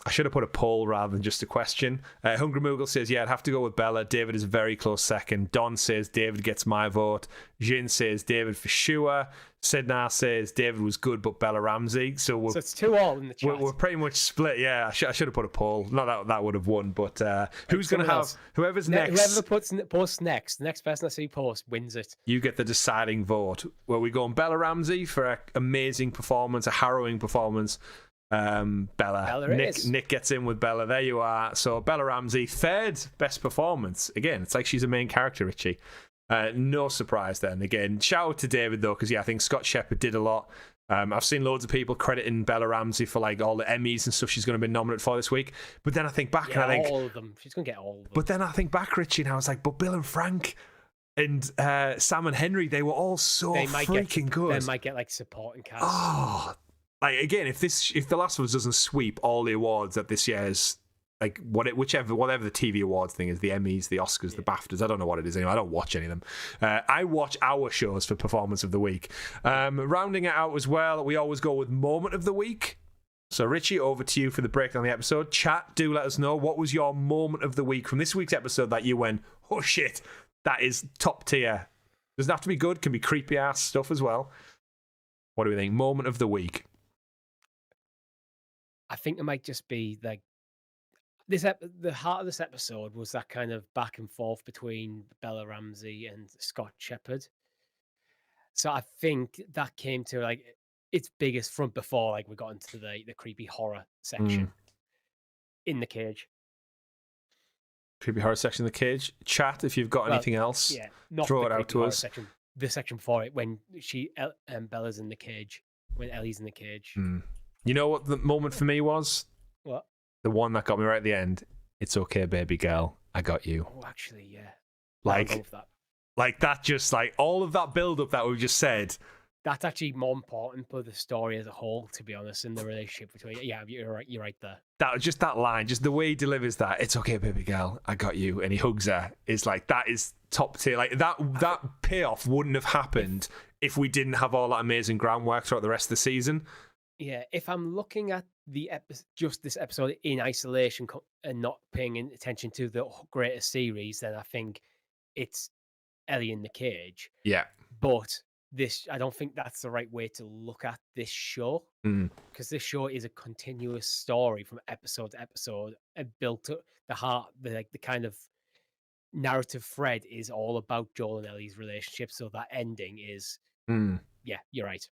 A: I should have put a poll rather than just a question. Hungry Moogle says, yeah, I'd have to go with Bella. David is a very close second. Don says David gets my vote. Jin says David for sure. Sidnar says David was good, but Bella Ramsey. So
B: it's 2-2 in the chat.
A: We're pretty much split. Yeah, I should have put a poll. Not that would have won, but who's going to have whoever's next?
B: Whoever posts next, the next person I see post wins it.
A: You get the deciding vote. Well, we go on Bella Ramsey for an amazing performance, a harrowing performance. Bella. Nick gets in with Bella. There you are. So Bella Ramsey, third best performance. Again, it's like she's a main character, Richie. No surprise then. Again, shout out to David though, because I think Scott Shepherd did a lot. I've seen loads of people crediting Bella Ramsey for like all the Emmys and stuff she's going to be nominated for this week. But then I think back and I think
B: all of them. She's going to get all of them.
A: But then I think back, Richie, and I was like, but Bill and Frank and Sam and Henry, they were all so freaking good.
B: They might get like supporting cast.
A: Oh. Like again, if The Last of Us doesn't sweep all the awards at this year's like whatever the TV awards thing is, the Emmys, the Oscars, the BAFTAs, I don't know what it is anyway. I don't watch any of them. I watch our shows for performance of the week. Rounding it out as well, we always go with moment of the week. So Richie, over to you for the breakdown of the episode. Chat, do let us know what was your moment of the week from this week's episode that you went, oh shit, that is top tier. Doesn't have to be good, can be creepy ass stuff as well. What do we think? Moment of the week.
B: I think it might just be like the heart of this episode was that kind of back and forth between Bella Ramsey and Scott Shepherd. So I think that came to like its biggest front before like we got into the creepy horror section in the cage.
A: Creepy horror section in the cage. Chat, if you've got anything else, throw it out to us.
B: The section before it, when Bella's in the cage, when Ellie's in the cage.
A: You know what the moment for me was?
B: What?
A: The one that got me right at the end. It's okay, baby girl. I got you.
B: Oh, actually, yeah.
A: Like that just like all of that build up that we just said.
B: That's actually more important for the story as a whole, to be honest, in the relationship between. Yeah, you're right there.
A: That just that line, just the way he delivers that. It's okay, baby girl. I got you, and he hugs her. Is like that is top tier. Like that payoff wouldn't have happened if we didn't have all that amazing groundwork throughout the rest of the season.
B: Yeah, if I'm looking at just this episode in isolation and not paying attention to the greater series, then I think it's Ellie in the cage.
A: Yeah.
B: But I don't think that's the right way to look at this show, because this show is a continuous story from episode to episode and built up the kind of narrative thread is all about Joel and Ellie's relationship. So that ending is, yeah, you're right.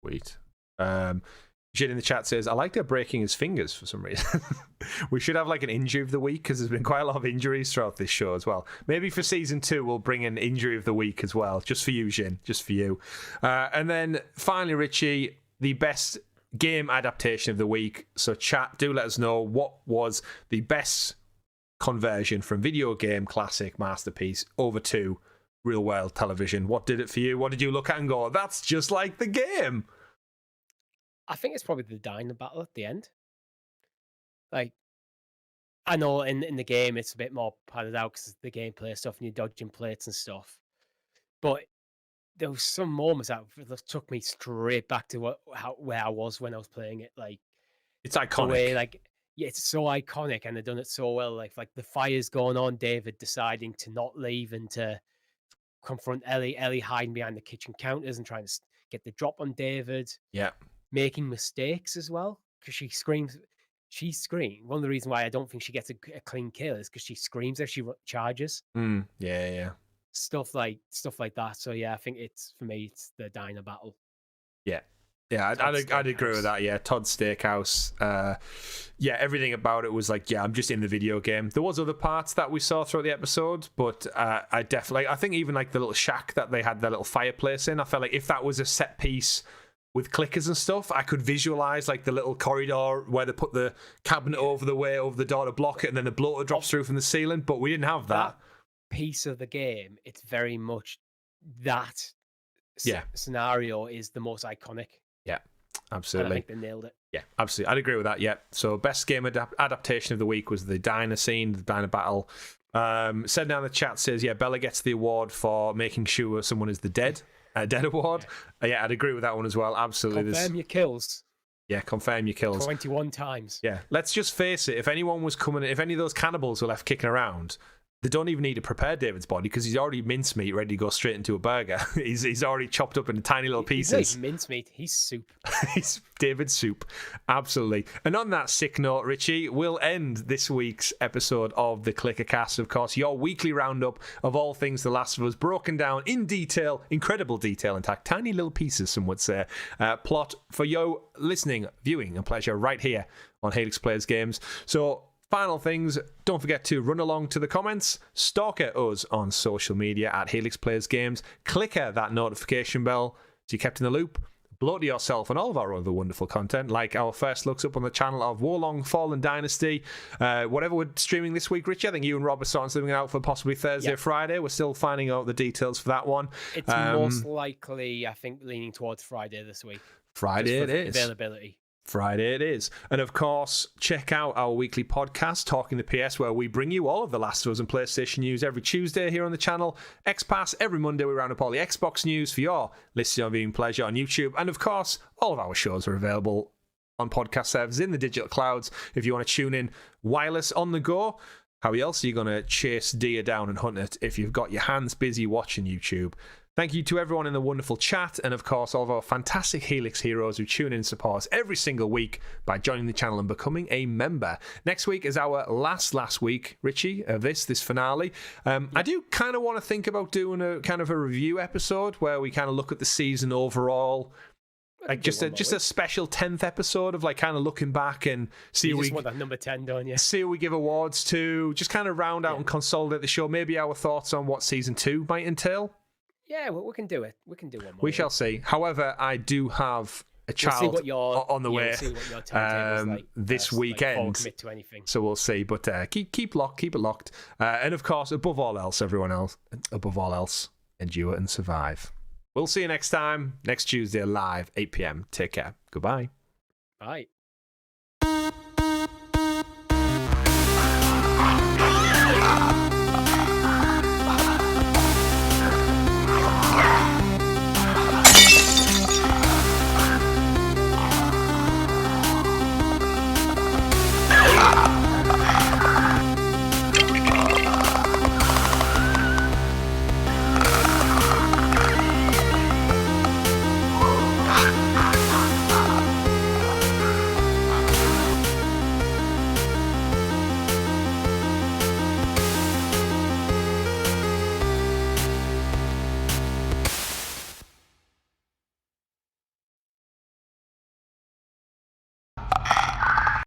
A: Sweet. Jin in the chat says, I like they're breaking his fingers for some reason. We should have like an injury of the week because there's been quite a lot of injuries throughout this show as well. Maybe for season 2, we'll bring an injury of the week as well. Just for you, Jin. Just for you. And then finally, Richie, the best game adaptation of the week. So chat, do let us know what was the best conversion from video game classic masterpiece over to real world television. What did it for you? What did you look at and go, that's just like the game?
B: I think it's probably the diner battle at the end. Like, I know in the game it's a bit more padded out because the gameplay stuff and you're dodging plates and stuff. But there was some moments that took me straight back to where I was when I was playing it. Like,
A: it's iconic.
B: The way, yeah, it's so iconic and they've done it so well. Like the fire's going on, David deciding to not leave and to confront Ellie. Ellie hiding behind the kitchen counters and trying to get the drop on David.
A: Yeah.
B: Making mistakes as well because she screams. One of the reasons why I don't think she gets a clean kill is because she screams as she charges.
A: Yeah.
B: Stuff like that. So yeah, I think for me it's the diner battle.
A: Yeah, I'd agree with that. Yeah, Todd's Steakhouse. Yeah, everything about it was like, yeah, I'm just in the video game. There was other parts that we saw throughout the episode, but I think even like the little shack that they had their little fireplace in, I felt like if that was a set piece with clickers and stuff, I could visualize like the little corridor where they put the cabinet over the door to block it, and then the bloater drops through from the ceiling. But we didn't have that
B: piece of the game. It's very much that scenario is the most iconic.
A: Yeah, absolutely.
B: And I think they nailed it.
A: Yeah, absolutely. I'd agree with that. Yeah. So best game adaptation of the week was the diner scene, the diner battle. Said down in the chat says, yeah, Bella gets the award for making sure someone is dead award. Yeah, I'd agree with that one as well. Absolutely.
B: Confirm your kills.
A: Yeah, confirm your kills.
B: 21 times.
A: Yeah, let's just face it. If anyone was coming, if any of those cannibals were left kicking around, they don't even need to prepare David's body because he's already mincemeat ready to go straight into a burger. he's already chopped up into tiny little pieces.
B: He's mincemeat. He's soup.
A: He's David's soup. Absolutely. And on that sick note, Richie, we'll end this week's episode of the ClickerCast. Of course, your weekly roundup of all things The Last of Us, broken down in detail, incredible detail, in fact, tiny little pieces, some would say. Plot for your listening, viewing, and pleasure right here on Helix Plays Games. So, final things, don't forget to run along to the comments, stalk at us on social media at Helix Plays Games, clicker that notification bell so you're kept in the loop, blow to yourself and all of our other wonderful content, like our first looks up on the channel of Wolong Fallen Dynasty, whatever we're streaming this week, Richie. I think you and Rob are starting something out for possibly Thursday, Friday. We're still finding out the details for that one.
B: It's most likely, I think, leaning towards Friday this week.
A: Friday it is.
B: Availability.
A: Friday it is. And of course, check out our weekly podcast, Talking the PS, where we bring you all of the Last of Us and PlayStation news every Tuesday here on the channel. X-Pass, every Monday we round up all the Xbox news for your listening and viewing pleasure on YouTube. And of course, all of our shows are available on podcast servers in the digital clouds if you want to tune in wireless on the go. How else are you going to chase deer down and hunt it if you've got your hands busy watching YouTube? Thank you to everyone in the wonderful chat, and of course all of our fantastic Helix heroes who tune in and support us every single week by joining the channel and becoming a member. Next week is our last week, Richie, of this finale. I do kind of want to think about doing a kind of a review episode where we kind of look at the season overall. Like just a special 10th episode of like kind of looking back and see
B: you just want that number 10 don't you?
A: See who we give awards to, just kind of round out and consolidate the show. Maybe our thoughts on what season 2 might entail.
B: Yeah, well, we can do it. We can do one more.
A: We shall see. However, I do have a child on the way
B: we'll see what your timetable's like
A: this weekend.
B: Like, commit to anything.
A: So we'll see. But keep it locked. And of course, above all else, endure and survive. We'll see you next time, next Tuesday live, 8 p.m. Take care. Goodbye.
B: Bye.